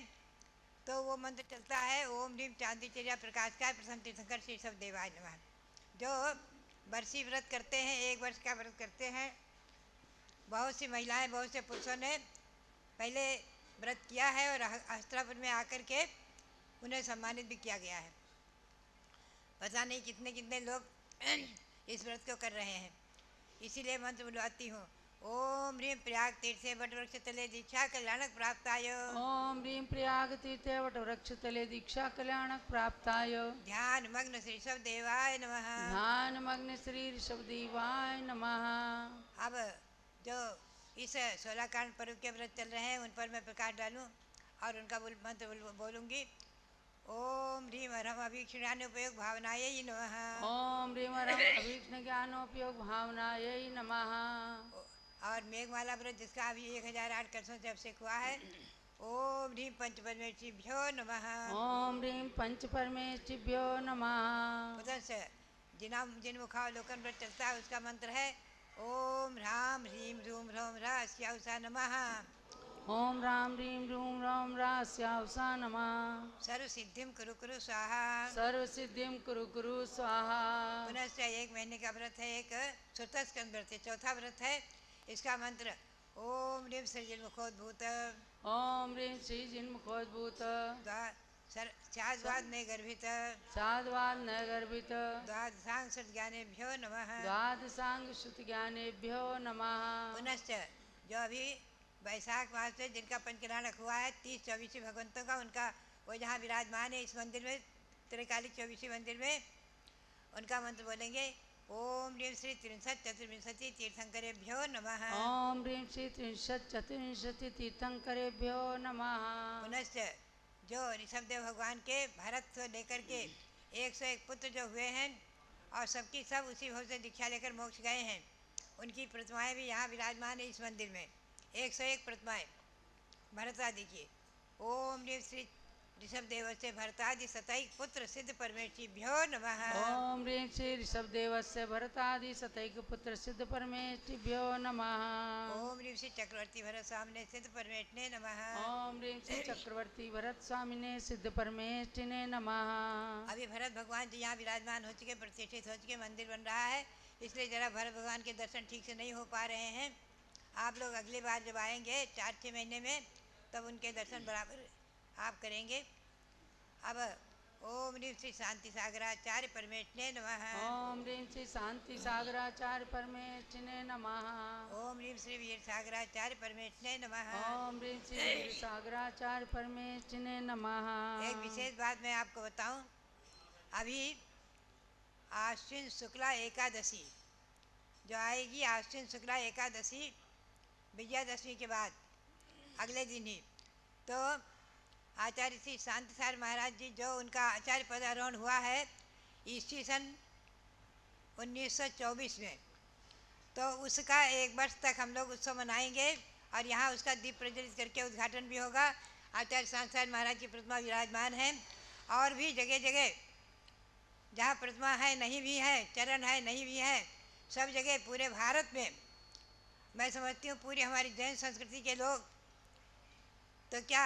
तो वो मंत्र चलता है, ओम ह्रीम चांदीचर्या प्रकाशकाय प्रथम तीर्थंकर श्री ऋषभ देवाय नमः। जो बरसी व्रत करते हैं, 1 वर्ष का व्रत करते हैं, बहुत सी महिलाएं, बहुत से पुरुषों ने पहले व्रत किया है और हस्तिनापुर में आकर के उन्हें सम्मानित भी किया गया है। पता नहीं कितने कितने लोग इस व्रत को कर रहे हैं। इसीलिए मंत्र बुलवाती हूँ, ओम ह्रीम प्रयाग तीर्थे वटवृक्ष तले दीक्षा कल्याणक प्राप्ताय। ओम ह्रीं प्रयाग तीर्थे वटवृक्ष तले दीक्षा कल्याणक प्राप्ताय। ध्यान मग्न श्री ऋषभ देवाय नमः। ध्यान मग्न श्री ऋषभदेवाय नमः। अब जो इस 16 कांड पर्व के व्रत चल रहे हैं, उन पर मैं प्रकाश डालूं और उनका मंत्र बोलूँगी। ओम ह्रीम अरहम अभीक्षणानुपयोग भावनायै नमः। ओम ह्रीं अभीक्ष्ण ज्ञानोपयोग भावनायै नमः। और मेघमाला व्रत जिसका अभी 1008 कलशों से अभिषेक हुआ है, ओम ह्रीम पंचपरमेष्ठिभ्यो नमः। ओम ह्रीं पंच परमेष्ठिभ्यो नमः। उधर से जिन मुखावलोकन व्रत चलता है, उसका मंत्र है ओम ह्राम ह्रीम ह्रूम ह्रौम ह्रास्याउषा नमः। ओम राम ह्रीं रूम राम रास्याउषा नमः। सर्व सिद्धिम कुरु कुरु स्वाहा। सर्व सिद्धिं कुरु कुरु स्वाहा। पुनश्च 1 महीने का व्रत है, एक सुतस्कंद व्रत है, चौथा व्रत है। इसका मंत्र ओम ह्रीम सृजन्मुखोद्भूत ओम ह्रीं श्री जिन्मुखोद्भूत शाद्वाद ने गर्भित साधवाद न गर्भित द्वादशांग ज्ञानेभ्यो नमः। द्वादशांग श्रुति ज्ञानेभ्यो नमः। पुनश्च जो अभी वैशाख मास से जिनका पंचकल्याणक हुआ है, 30-24 भगवंतों का, उनका वो जहाँ विराजमान है इस मंदिर में, त्रिकालिक 24 मंदिर में, उनका मंत्र बोलेंगे। ओम ह्रीं श्री 63 तीर्थंकरेभ्यो नमः। ओम ह्रीं श्री 63 तीर्थंकरेभ्यो नमः। पुनश्च जो ऋषभदेव भगवान के भरत से लेकर के 101 पुत्र जो हुए हैं और सबकी सब उसी भाव से दीक्षा लेकर मोक्ष गए हैं, उनकी प्रतिमाएं भी यहाँ विराजमान है इस मंदिर में। 101 प्रतिमाएं भरत आदि की। ओम ह्रीं श्री ऋषभदेव से भरतादि 27 पुत्र सिद्ध परमेष्ठिभ्यो नमः। ओम ह्रीं श्री ऋषभदेवस्य भरतादि 27 पुत्र सिद्ध परमेष्ठिभ्यो नमः। ओम ह्रीं श्री चक्रवर्ती भरत स्वामिने सिद्ध परमेष्ठिने नमः। ओम ह्रीं श्री चक्रवर्ती भरत स्वामिने सिद्ध परमेष्ठिने नमः। अभी भरत भगवान जी यहाँ विराजमान हो चुके, प्रतिष्ठित हो चुके, मंदिर बन रहा है, इसलिए जरा भरत भगवान के दर्शन ठीक से नहीं हो पा रहे हैं। आप लोग अगली बार जब आएंगे 4-6 महीने में, तब उनके दर्शन बराबर आप करेंगे। अब ओम ह्रीं श्री शांति सागराचार्य परमेष्ठिने नमः। ओम ह्रीं श्री शांति सागराचार्य परमेष्ठिने नमः। ओम ह्रीं श्री वीर सागराचार्य परमेष्ठिने नमः। ओम ह्रीं श्री वीर सागराचार्य परमेष्ठिने नमः। एक विशेष बात मैं आपको बताऊं, अभी आश्विन शुक्ला एकादशी जो आएगी, आश्विन शुक्ला एकादशी विजयादशमी के बाद अगले दिन ही, तो आचार्य श्री शांतिसार महाराज जी जो उनका आचार्य पदारोहण हुआ है ईस्वी सन 1924 में, तो उसका 1 वर्ष तक हम लोग उत्सव मनाएंगे और यहाँ उसका दीप प्रज्वलित करके उद्घाटन भी होगा। आचार्य शांतिसार महाराज की प्रतिमा विराजमान है और भी जगह जगह जहाँ प्रतिमा है नहीं भी है, चरण है नहीं भी है, सब जगह पूरे भारत में मैं समझती हूँ पूरी हमारी जैन संस्कृति के लोग, तो क्या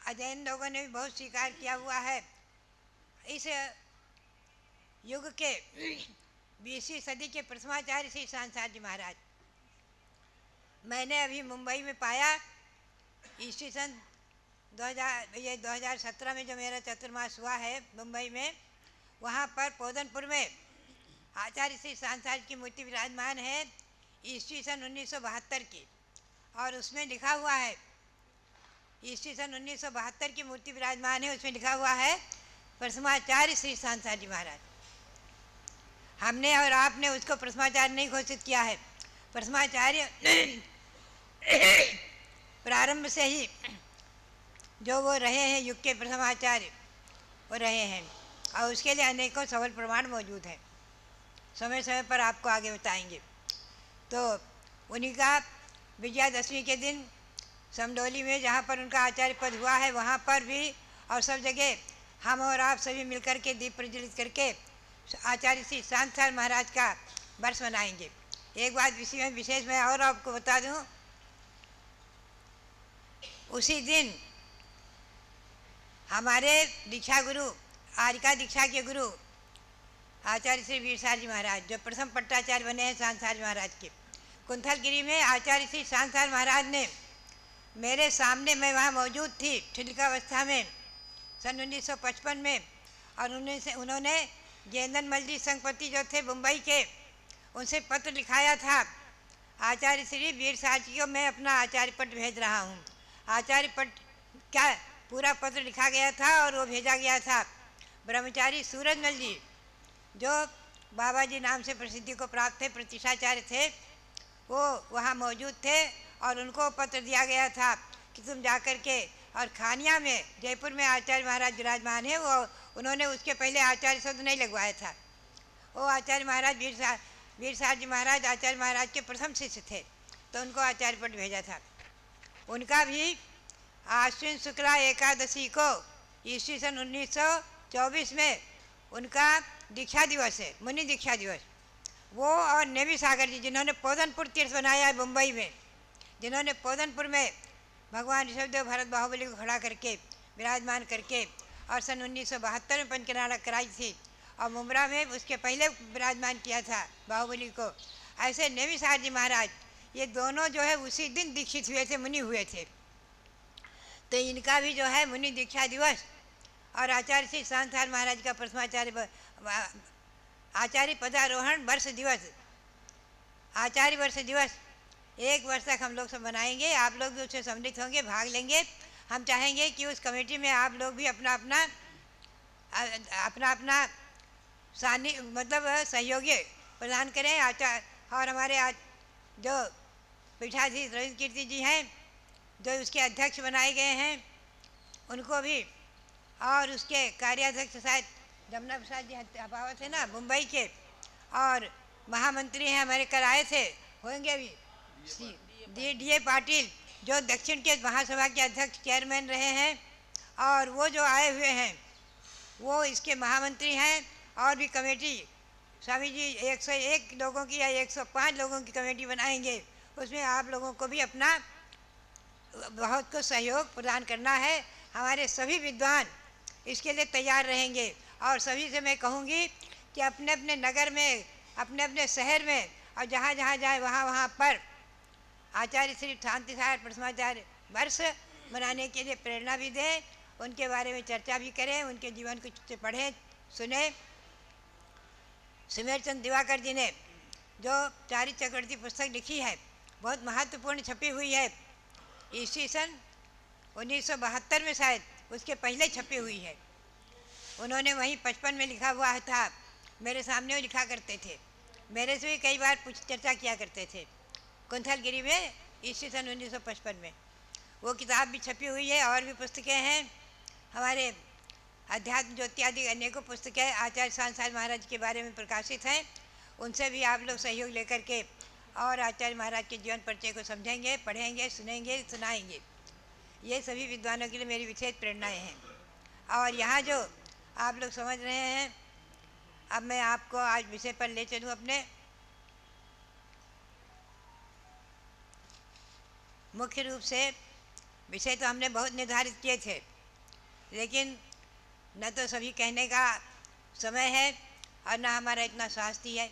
अजैन लोगों ने भी बहुत स्वीकार किया हुआ है। इस युग के 20वीं सदी के प्रथमाचार्य श्री शांतिसार जी महाराज, मैंने अभी मुंबई में पाया ईस्वी सन 2017 में जो मेरा चतुर्मास हुआ है मुंबई में, वहाँ पर पोदनपुर में आचार्य श्री शांतिसार की मूर्ति विराजमान है ईस्वी सन 1972 की, और उसमें लिखा हुआ है, ईस्वी सन 1972 की मूर्ति विराजमान है, उसमें लिखा हुआ है प्रथमाचार्य श्री शांतिसार जी महाराज। हमने और आपने उसको प्रथमाचार्य नहीं घोषित किया है। प्रथमाचार्य प्रारंभ से ही जो वो रहे हैं, युग के प्रथमाचार्य वो रहे हैं, और उसके लिए अनेकों सबल प्रमाण मौजूद हैं। समय समय पर आपको आगे बताएंगे। तो उन्हीं का विजयादशमी के दिन समडोली में जहाँ पर उनका आचार्य पद हुआ है वहाँ पर भी और सब जगह हम और आप सभी मिलकर के दीप प्रज्वलित करके आचार्य श्री शांताचार्य महाराज का वर्ष मनाएंगे। एक बात विशेष मैं और आपको बता दूँ, उसी दिन हमारे दीक्षा गुरु आरिका दीक्षा के गुरु आचार्य श्री वीरसार जी महाराज जो प्रथम पट्टाचार्य बने हैं शांताचार्य महाराज के, कुंथलगिरी में आचार्य श्री शांताचार्य महाराज ने मेरे सामने, मैं वहाँ मौजूद थी छिड़कावस्था में सन 1955 में, और उन्होंने जयेंद्र मल जी संघपति जो थे मुंबई के, उनसे पत्र लिखाया था आचार्य श्री वीरसार जी को मैं अपना आचार्य पट भेज रहा हूँ। आचार्य पट क्या पूरा पत्र लिखा गया था और वो भेजा गया था। ब्रह्मचारी सूरजमल जी जो बाबा जी नाम से प्रसिद्धि को प्राप्त थे, प्रतिष्ठाचार्य थे, वो वहाँ मौजूद थे और उनको पत्र दिया गया था कि तुम जाकर के, और खानिया में जयपुर में आचार्य महाराज विराजमान है, वो उन्होंने उसके पहले आचार्य शब्द नहीं लगवाया था। वो आचार्य महाराज वीरसार जी महाराज आचार्य महाराज के प्रथम शिष्य थे, तो उनको आचार्य पट भेजा था। उनका भी आश्विन शुक्ला एकादशी को ईस्वी सन 1924 में उनका दीक्षा दिवस है, मुनि दीक्षा दिवस। वो और नेवी सागर जी जिन्होंने पोदनपुर तीर्थ बनाया है मुंबई में, जिन्होंने पोदनपुर में भगवान ऋषभदेव भरत बाहुबली को खड़ा करके विराजमान करके और सन 1972 में पंचकनाड़ा कराई थी, और मुमरा में उसके पहले विराजमान किया था बाहुबली को। ऐसे नेवी सागर जी महाराज ये दोनों जो है उसी दिन दीक्षित हुए थे, मुनि हुए थे। तो इनका भी जो है मुनि दीक्षा दिवस और आचार्य श्री शांताचार्य महाराज का प्रथमाचार्य आचार्य पदारोहण वर्ष दिवस, आचार्य वर्ष दिवस 1 वर्ष तक हम लोग सब मनाएंगे। आप लोग भी उससे सम्मिलित होंगे, भाग लेंगे। हम चाहेंगे कि उस कमेटी में आप लोग भी अपना अपना मतलब सहयोगी प्रदान करें। और हमारे आज जो पीठाधीश रविंद्र कीर्ति जी हैं जो उसके अध्यक्ष बनाए गए हैं, उनको भी, और उसके कार्याध्यक्ष शायद जमुना प्रसाद जी अभावत है ना मुंबई के, और महामंत्री हैं हमारे कल आए थे, होंगे भी DA पाटिल जो दक्षिण के महासभा के अध्यक्ष चेयरमैन रहे हैं, और वो जो आए हुए हैं वो इसके महामंत्री हैं। और भी कमेटी स्वामी जी 101 लोगों की या 105 लोगों की कमेटी बनाएंगे, उसमें आप लोगों को भी अपना बहुत कुछ सहयोग प्रदान करना है। हमारे सभी विद्वान इसके लिए तैयार रहेंगे, और सभी से मैं कहूँगी कि अपने अपने नगर में, अपने अपने शहर में, और जहाँ जहाँ जाए वहाँ पर आचार्य श्री शांतिसागर प्रथमाचार्य वर्ष मनाने के लिए प्रेरणा भी दें, उनके बारे में चर्चा भी करें, उनके जीवन को पढ़ें सुने। सुमेर चंद दिवाकर जी ने जो चारित्र चक्रवर्ती पुस्तक लिखी है, बहुत महत्वपूर्ण छपी हुई है, ईस्वी सन 1972 में शायद उसके पहले छपी हुई है। उन्होंने वहीं 55 में लिखा हुआ था, मेरे सामने वो लिखा करते थे, मेरे से भी कई बार चर्चा किया करते थे कुंथलगिरी में ईस्वी सन 1955 में। वो किताब भी छपी हुई है, और भी पुस्तकें हैं हमारे अध्यात्म ज्योति आदि अनेकों पुस्तकें आचार्य शांताचार्य महाराज के बारे में प्रकाशित हैं। उनसे भी आप लोग सहयोग लेकर के और आचार्य महाराज के जीवन परिचय को समझेंगे, पढ़ेंगे, सुनेंगे, सुनाएंगे। ये सभी विद्वानों के लिए मेरी विशेष प्रेरणाएँ हैं। और यहाँ जो आप लोग समझ रहे हैं, अब मैं आपको आज विषय पर ले चलूँ अपने। मुख्य रूप से विषय तो हमने बहुत निर्धारित किए थे, लेकिन न तो सभी कहने का समय है और न हमारा इतना स्वास्थ्य है।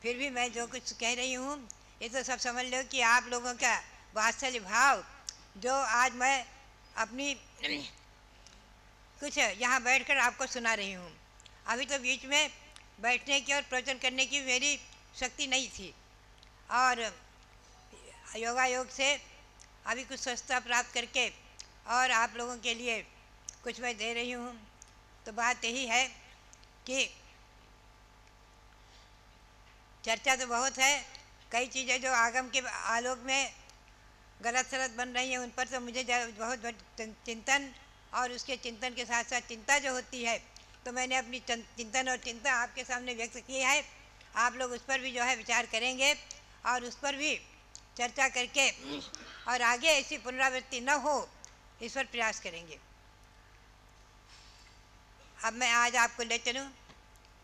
फिर भी मैं जो कुछ कह रही हूँ ये तो सब समझ लो कि आप लोगों का वात्सल्य भाव जो आज मैं अपनी कुछ यहाँ बैठकर आपको सुना रही हूँ। अभी तो बीच में बैठने की और प्रवचन करने की मेरी शक्ति नहीं थी, और योगायोग से अभी कुछ स्वस्थता प्राप्त करके और आप लोगों के लिए कुछ मैं दे रही हूँ। तो बात यही है कि चर्चा तो बहुत है, कई चीज़ें जो आगम के आलोक में गलत सलत बन रही हैं उन पर तो मुझे बहुत चिंतन, और उसके चिंतन के साथ साथ चिंता जो होती है, तो मैंने अपनी चिंतन और चिंता आपके सामने व्यक्त की है। आप लोग उस पर भी जो है विचार करेंगे और उस पर भी चर्चा करके और आगे ऐसी पुनरावृत्ति न हो इस पर प्रयास करेंगे। अब मैं आज आपको ले चलूँ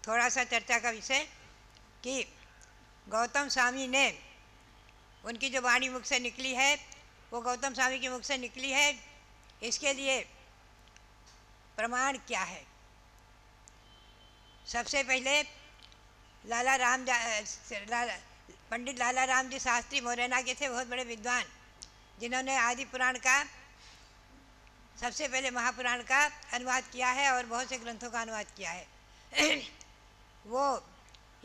थोड़ा सा चर्चा का विषय कि गौतम स्वामी ने उनकी जो वाणी मुख से निकली है वो गौतम स्वामी के मुख से निकली है, इसके लिए प्रमाण क्या है। सबसे पहले पंडित लाला राम जी शास्त्री मोरेना के थे, बहुत बड़े विद्वान, जिन्होंने आदि पुराण का सबसे पहले महापुराण का अनुवाद किया है और बहुत से ग्रंथों का अनुवाद किया है। वो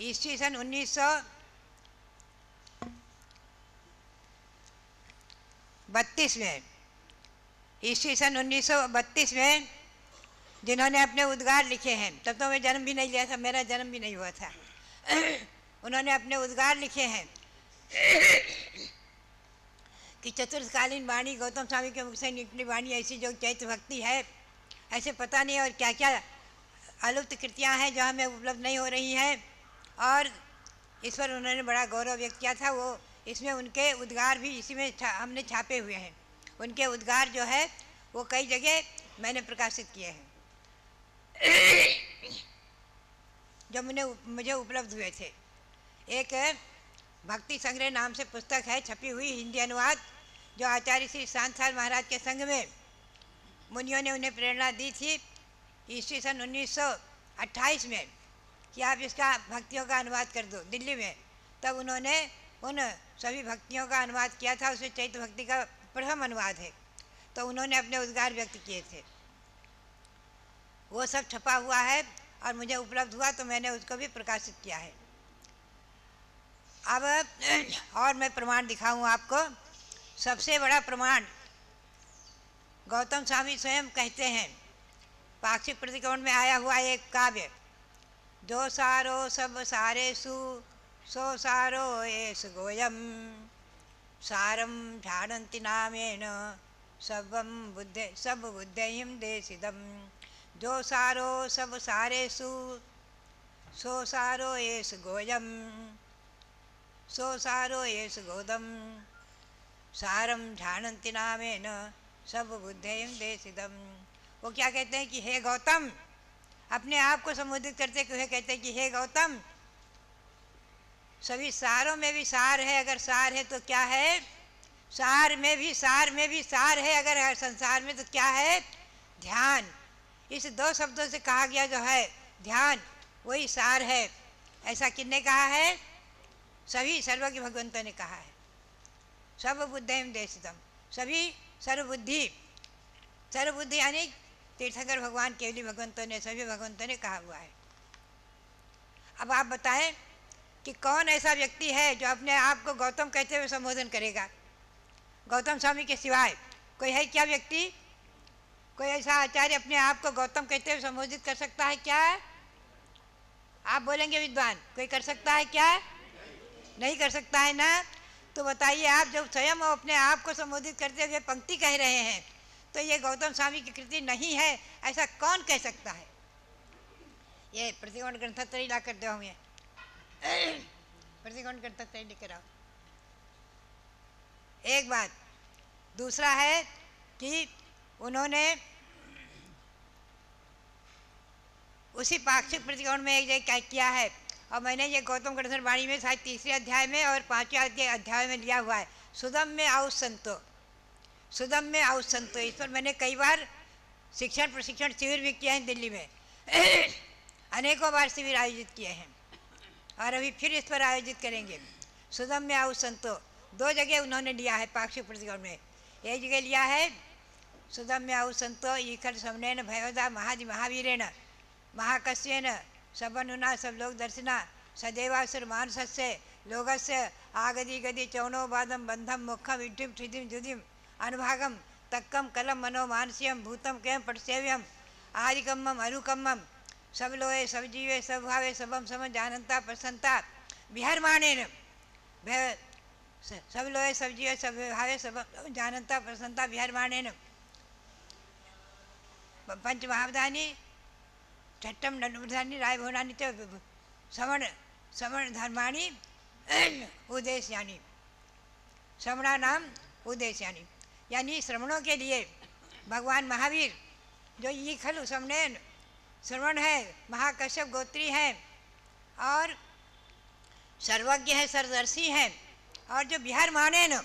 ईस्वी सन 1932 में ईस्वी सन 1932 में जिन्होंने अपने उद्गार लिखे हैं, तब तो मैं जन्म भी नहीं लिया था, मेरा जन्म भी नहीं हुआ था। उन्होंने अपने उद्गार लिखे हैं कि चतुर्थकालीन वाणी गौतम स्वामी के मुख से निकली वाणी ऐसी जो चैत्र भक्ति है, ऐसे पता नहीं और क्या क्या अलुप्त कृतियाँ हैं जो हमें उपलब्ध नहीं हो रही हैं, और इस पर उन्होंने बड़ा गौरव व्यक्त किया था। वो इसमें उनके उद्गार भी इसी में हमने छापे हुए हैं। उनके उद्गार जो है वो कई जगह मैंने प्रकाशित किए हैं जो मुझे उपलब्ध हुए थे। एक भक्ति संग्रह नाम से पुस्तक है छपी हुई हिंदी अनुवाद, जो आचार्य श्री शांतलाल महाराज के संग में मुनियों ने उन्हें प्रेरणा दी थी ईस्वी सन 1928 में कि आप इसका भक्तियों का अनुवाद कर दो दिल्ली में। तब उन्होंने उन सभी भक्तियों का अनुवाद किया था, उसमें चैत्र भक्ति का प्रथम अनुवाद है, तो उन्होंने अपने उद्गार व्यक्त किए थे। वो सब छपा हुआ है और मुझे उपलब्ध हुआ तो मैंने उसको भी प्रकाशित किया है। अब और मैं प्रमाण दिखाऊं आपको। सबसे बड़ा प्रमाण गौतम स्वामी स्वयं कहते हैं, पाक्षिक प्रतिकोण में आया हुआ एक काव्य, जो सारो सब सारेषु सो सारो एष गोयम सारम झाड़न्ति नामेन सब बुद्धयिं देशिदम। जो सारो सब सारेषु सो सारो एष गोयम सो सारो एष गोदम सारम झाड़न्ति नामेन सब बुद्धयिं देशिदम। वो क्या कहते हैं कि हे गौतम, अपने आप को संबोधित करते हुए कहते हैं कि हे गौतम, सभी सारों में भी सार है, अगर सार है तो क्या है, सार में भी सार है, अगर संसार में तो क्या है, ध्यान। इस दो शब्दों से कहा गया जो है ध्यान, वही सार है। ऐसा किसने कहा है? सभी सर्वज्ञ भगवंतों ने कहा है। सब बुद्धयिं देशिदम, सभी सर्वबुद्धि यानी तीर्थंकर भगवान केवली भगवंतों ने, सभी भगवंतों ने कहा हुआ है। अब आप बताएं कि कौन ऐसा व्यक्ति है जो अपने आप को गौतम कहते हुए संबोधन करेगा? गौतम स्वामी के सिवाय कोई है क्या व्यक्ति? कोई ऐसा आचार्य अपने आप को गौतम कहते हुए संबोधित कर सकता है क्या? आप बोलेंगे विद्वान, कोई कर सकता है क्या? नहीं कर सकता है ना। तो बताइए, आप जब स्वयं अपने आप को संबोधित करते हुए पंक्ति कह रहे हैं तो ये गौतम स्वामी की कृति नहीं है, ऐसा कौन कह सकता है? ये प्रतिकोण ग्रंथत्रयी ला कर दो, हमें प्रतिकोण ग्रंथत्रयी लेकर आओ। एक बात। दूसरा है कि उन्होंने उसी पाक्षिक प्रतिकोण में एक जगह क्या किया है, और मैंने ये गौतम ग्रंथन वाणी में शायद 3रे अध्याय में और 5वें अध्याय में लिया हुआ है, सुदम में आउस संतो, सुदम में आउस संतो। इस पर मैंने कई बार शिक्षण प्रशिक्षण शिविर भी किए हैं दिल्ली में अनेकों बार शिविर आयोजित किए हैं और अभी फिर इस पर आयोजित करेंगे। सुदम में आउस संतो 2 जगह उन्होंने लिया है पाक्षिक प्रतिकोण में। एक जगह लिया है सुदम में आउस संतो ईखर समनेन भयोदा महादि महावीरेण महाकस्येन सबनुना सब लोग दर्शना सदैवासुर मानसस्य लोगस्य आगदी गदी चौनो बादम बंधम मुखम विड्ढिम ठिदिम जुदिम अनुभागम तक्कम कलम मनो मानसियम भूतम केम पटसेव्यम आदिकम्मम अनुकम्मम सब लोए सब जीवे सब भावे सबम सम जानंता प्रसन्नता विहरमाणेन सब लोए सब जीवे सब भावे सब जानंता प्रसन्नता विहरमाणेन पंच महावधानी छठम ननुधानी राय भवनानी तो श्रवण श्रवण धर्माणी उद्देश्यानी, श्रवणा नाम उद्देश्यानी, यानी श्रवणों के लिए भगवान महावीर जो ये खलु समनेन श्रवण है, महाकश्यप गोत्री हैं और सर्वज्ञ है, सर्वदर्शी हैं, और जो विहार माने न,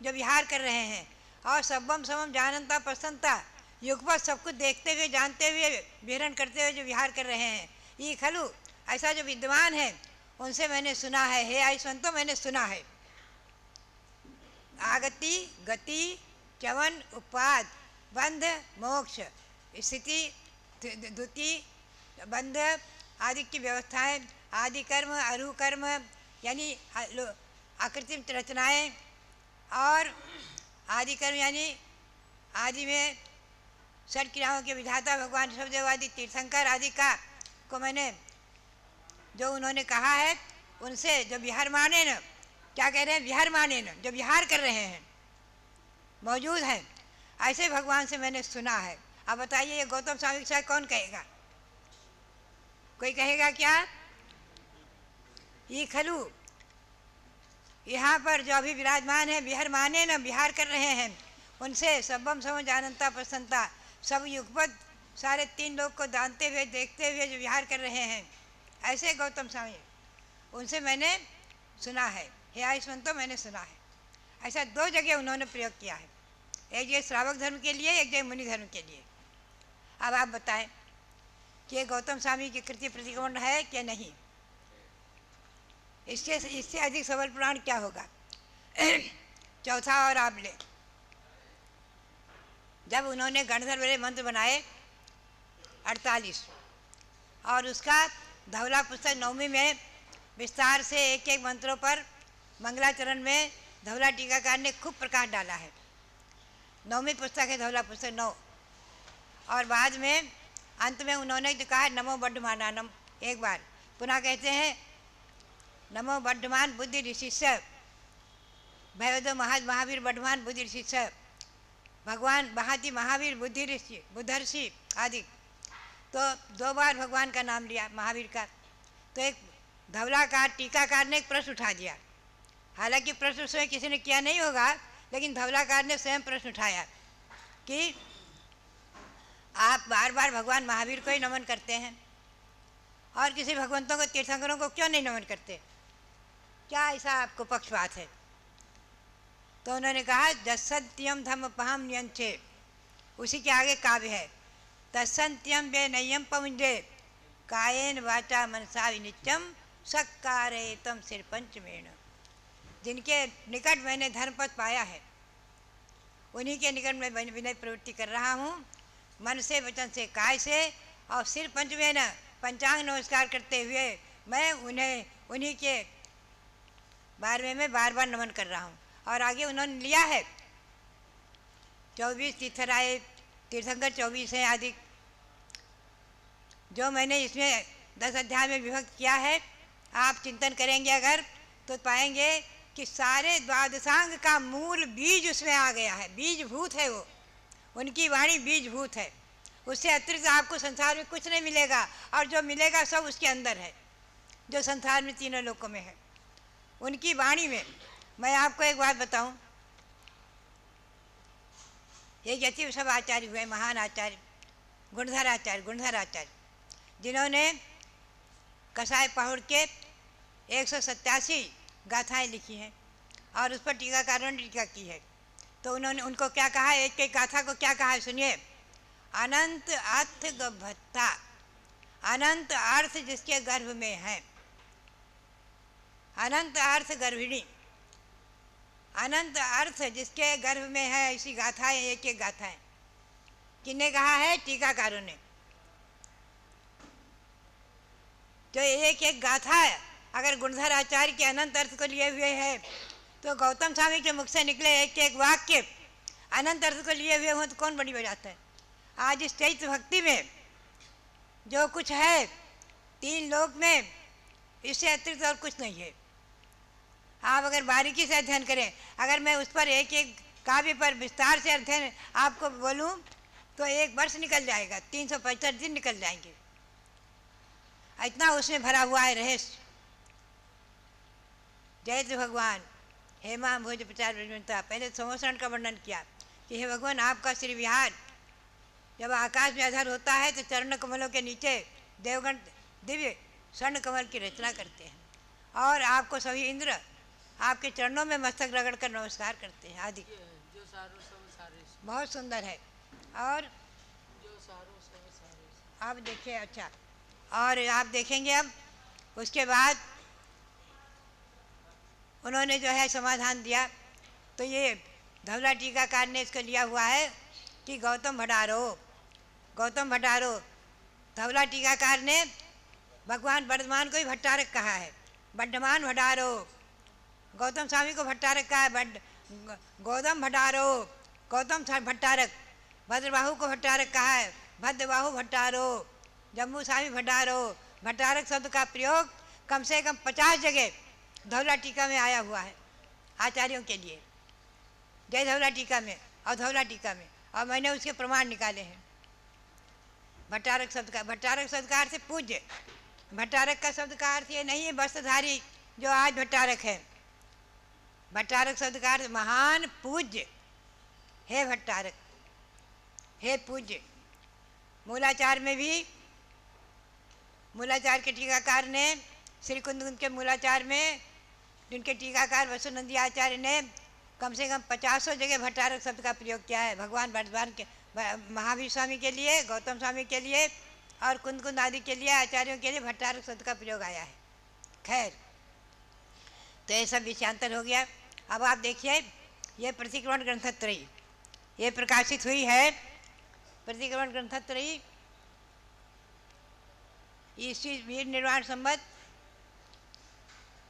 जो विहार कर रहे हैं, और सबम समम जानता प्रसन्नता युगपत सब कुछ देखते हुए जानते हुए विहरण करते हुए जो विहार कर रहे हैं, ये खलु ऐसा जो विद्वान है उनसे मैंने सुना है। हे आयुष्वंतो, मैंने सुना है। आगति गति चवन उपाद बंध मोक्ष स्थिति द्युति बंध आदि की व्यवस्थाएं, आदि कर्म अरु कर्म यानी आकृतिम रचनाएं, और आदि कर्म यानी आदि में षट क्रियाओं के विधाता भगवान ऋषभदेवादि तीर्थंकर आदि का को मैंने जो उन्होंने कहा है उनसे जो विहार माने न, क्या कह रहे हैं, विहार माने न, जो विहार कर रहे हैं मौजूद हैं, ऐसे भगवान से मैंने सुना है। अब बताइए ये गौतम स्वामी के कौन कहेगा? कोई कहेगा क्या? ये खलु यहाँ पर जो अभी विराजमान है विहार माने न, विहार कर रहे हैं, उनसे सबम समझ जानता प्रसन्नता सब युगपद सारे तीन लोग को जानते हुए देखते हुए जो विहार कर रहे हैं, ऐसे गौतम स्वामी उनसे मैंने सुना है। हे आयुष्वंतो, मैंने सुना है। ऐसा दो जगह उन्होंने प्रयोग किया है, एक जगह श्रावक धर्म के लिए, एक जगह मुनि धर्म के लिए। अब आप बताएं कि ये गौतम स्वामी की कृति प्रतिक्रमण है कि नहीं? इससे अधिक सबल पुराण क्या होगा? चौथा और आप ले, जब उन्होंने गणधर वाले मंत्र बनाए 48 और उसका धवला पुस्तक नवमी में विस्तार से एक एक मंत्रों पर मंगलाचरण में धवला टीकाकार ने खूब प्रकाश डाला है। नवमी पुस्तक है धवला पुस्तक 9, और बाद में अंत में उन्होंने जो कहा नमो बड्ढमानानम, एक बार पुनः कहते हैं नमो बड्ढमान बुद्धि ऋषिष्य भयवदो महावीर बड्ढमान बुद्धि ऋषिष्य, भगवान बहाती महावीर बुद्धि ऋषि बुद्धर्षि आदि। तो दो बार भगवान का नाम लिया महावीर का। तो एक धवलाकार टीकाकार ने एक प्रश्न उठा दिया, हालांकि प्रश्न स्वयं किसी ने किया नहीं होगा, लेकिन धवलाकार ने स्वयं प्रश्न उठाया कि आप बार बार भगवान महावीर को ही नमन करते हैं और किसी भगवंतों को तीर्थंकरों को क्यों नहीं नमन करते? क्या ऐसा आपको पक्षपात है? तो उन्होंने कहा जसंत्यम धम पहम नियंचे, उसी के आगे काव्य है तत्संत्यम बे नयम पमुंजे कायेन वाचा मनसा विनित्यम सक्कारे तम सिर पंचमेण। जिनके निकट मैंने धर्मपद पाया है उन्हीं के निकट मैं विनय प्रवृत्ति कर रहा हूँ, मन से वचन से काय से, और सिर पंचमेण पंचांग नमस्कार करते हुए मैं उन्हीं के बारे में बार बार नमन कर रहा हूँ। और आगे उन्होंने लिया है 24 तीर्थराय तीर्थंकर 24 हैं आदि, जो मैंने इसमें 10 अध्याय में विभक्त किया है। आप चिंतन करेंगे अगर तो पाएंगे कि सारे द्वादशांग का मूल बीज उसमें आ गया है, बीजभूत है वो, उनकी वाणी बीजभूत है। उससे अतिरिक्त आपको संसार में कुछ नहीं मिलेगा, और जो मिलेगा सब उसके अंदर है, जो संसार में तीनों लोकों में है, उनकी वाणी में। मैं आपको एक बात बताऊं, ये जति सब आचार्य हुए, महान आचार्य गुणधर आचार्य, जिन्होंने कसाय पहुड़ के 187 गाथाएं लिखी हैं और उस पर टीकाकारों ने टीका की है। तो उन्होंने उनको क्या कहा, एक एक गाथा को क्या कहा है सुनिए। अनंत अर्थ गभत्ता, अनंत अर्थ जिसके गर्भ में है, अनंत अर्थ गर्भिणी, अनंत अर्थ जिसके गर्भ में है, ऐसी गाथाएं, एक एक गाथाएं। किसने कहा है? टीकाकारों ने। तो एक एक गाथा अगर गुणधर आचार्य के अनंत अर्थ को लिए हुए है, तो गौतम स्वामी के मुख से निकले एक एक वाक्य अनंत अर्थ को लिए हुए हों तो कौन बड़ी बजाता है? आज इस चैत्र भक्ति में जो कुछ है तीन लोक में, इससे अतिरिक्त और कुछ नहीं है। आप अगर बारीकी से अध्ययन करें, अगर मैं उस पर एक एक काव्य पर विस्तार से अध्ययन आपको बोलूं तो 1 वर्ष निकल जाएगा, 365 दिन निकल जाएंगे, इतना उसमें भरा हुआ है रहस्य। जयति भगवान हेमा भोज प्रचार ब्रजमंता। पहले संवत्सरण का वर्णन किया कि हे भगवान आपका श्री विहार जब आकाश में अधर होता है तो चरण कमलों के नीचे देवगण दिव्य स्वर्ण कमल की रचना करते हैं और आपको सभी इंद्र आपके चरणों में मस्तक रगड़ कर नमस्कार करते हैं आदि। बहुत सुंदर है। और आप देखिए, अच्छा, और आप देखेंगे अब उसके बाद उन्होंने जो है समाधान दिया। तो ये धवला टीकाकार ने इसको लिया हुआ है कि गौतम भट्टारो धवला टीकाकार ने भगवान वर्धमान को ही भट्टारक कहा है। बड्ढमान भट्टारो, गौतम स्वामी को भट्टारक कहा है। गौतम भट्टारो, गौतम भट्टारक। भद्रबाहु को भट्टारक कहा है, भद्रबाहु भट्टारो। जम्मू स्वामी भट्टारो। भट्टारक शब्द का प्रयोग कम से कम 50 जगह धवला टीका में आया हुआ है आचार्यों के लिए, जय धवला टीका में और धवला टीका में, और मैंने उसके प्रमाण निकाले हैं। भट्टारक शब्द का अर्थ है पूज्य। भट्टारक का शब्द का अर्थ ये नहीं है वस्त्रधारी जो आज भट्टारक है। भट्टारक शब्द का अर्थ महान पूज्य, हे भट्टारक, हे पूज्य। मूलाचार में भी, मूलाचार के टीकाकार ने श्री कुंद के मूलाचार में जिनके टीकाकार वसुनंदी आचार्य ने कम से कम 50 जगह भट्टारक शब्द का प्रयोग किया है भगवान वर्धमान के, महावीर स्वामी के लिए, गौतम स्वामी के लिए और कुंद आदि के लिए, आचार्यों के लिए भट्टारक शब्द का प्रयोग आया है। खैर, तो ये सब विषयांतर हो गया। अब आप देखिए, ये प्रतिक्रमण ग्रंथत्रयी ये प्रकाशित हुई है। प्रतिक्रमण ग्रंथत्रयी ईस्वी वीर निर्वाण संवत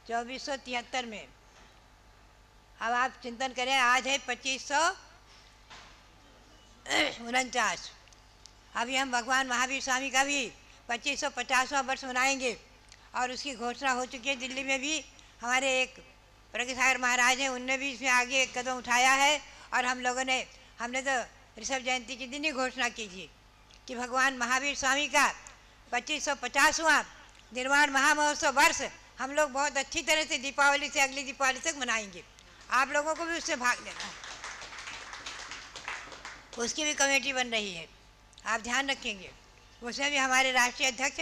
2473 में। अब आप चिंतन करें, आज है 2549। अभी हम भगवान महावीर स्वामी का भी 2550वां वर्ष मनाएंगे और उसकी घोषणा हो चुकी है। दिल्ली में भी हमारे एक प्रज्ञासागर महाराज हैं, उनने भी इसमें आगे एक कदम उठाया है और हमने तो ऋषभ जयंती के दिन ही घोषणा की थी कि भगवान महावीर स्वामी का 2550वां निर्वाण महामहोत्सव वर्ष हम लोग बहुत अच्छी तरह से दीपावली से अगली दीपावली तक मनाएंगे। आप लोगों को भी उसमें भाग लेना है। उसकी भी कमेटी बन रही है, आप ध्यान रखेंगे। उसमें भी हमारे राष्ट्रीय अध्यक्ष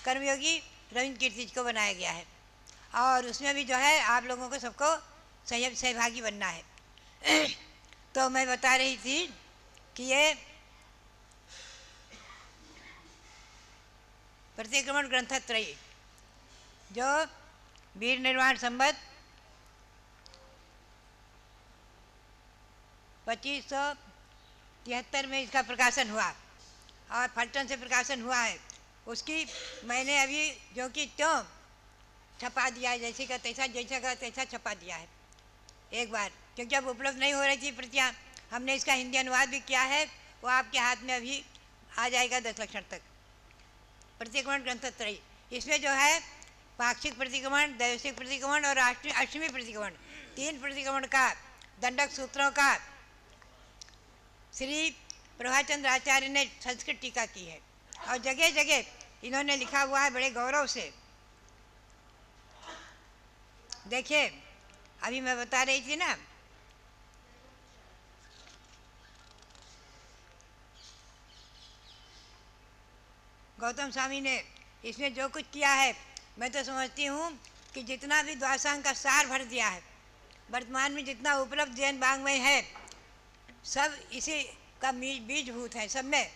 कर्मयोगी रविंद्र कीर्ति को बनाया गया है और उसमें भी जो है आप लोगों को सबको सहभागी बनना है। तो मैं बता रही थी कि ये प्रतिक्रमण ग्रंथत्रयी जो वीर निर्वाण संवत 2573 में इसका प्रकाशन हुआ और फलटन से प्रकाशन हुआ है। उसकी मैंने अभी जो कि त्यों छपा दिया है, जैसे का तैसा छपा दिया है एक बार, क्योंकि अब उपलब्ध नहीं हो रही थी प्रतियाँ। हमने इसका हिंदी अनुवाद भी किया है, वो आपके हाथ में अभी आ जाएगा 10 लक्षण तक। प्रतिक्रमण ग्रंथत्रयी, इसमें जो है पाक्षिक प्रतिक्रमण, दैवसिक प्रतिक्रमण और अष्टमी प्रतिक्रमण, 3 प्रतिक्रमण का दंडक सूत्रों का श्री प्रभाचंद्र आचार्य ने संस्कृत टीका की है और जगह जगह इन्होंने लिखा हुआ है बड़े गौरव से। देखिए, अभी मैं बता रही थी ना, गौतम स्वामी ने इसमें जो कुछ किया है, मैं तो समझती हूँ कि जितना भी द्वादशांग का सार भर दिया है, वर्तमान में जितना उपलब्ध जैन वाङ्मय है, सब इसी का बीजभूत है। सब में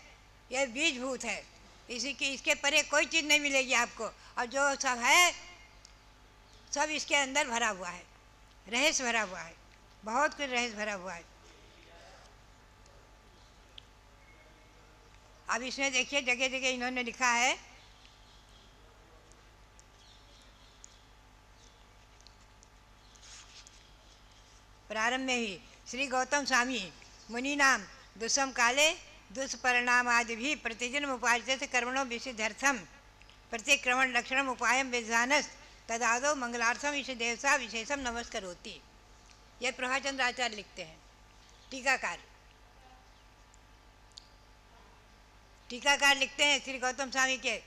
यह बीजभूत है। इसके परे कोई चीज़ नहीं मिलेगी आपको, और जो सब है सब इसके अंदर भरा हुआ है, रहस्य भरा हुआ है, बहुत कुछ रहस्य भरा हुआ है। अब इसमें देखिए जगह जगह इन्होंने लिखा है, प्रारंभ में ही श्री गौतम स्वामी मुनि नाम दुष्म काले दुष्परिणाम आदि भी प्रतिजन्म उपार्जित कर्मणों विशुद्धर्थम प्रतिक्रमण लक्षणम उपायम विद्वानस तदादो मंगलार्थम इस देवता विशेषम नमस्कार होती। यह प्रभाचंद्र आचार्य लिखते हैं, टीकाकार लिखते हैं श्री गौतम स्वामी के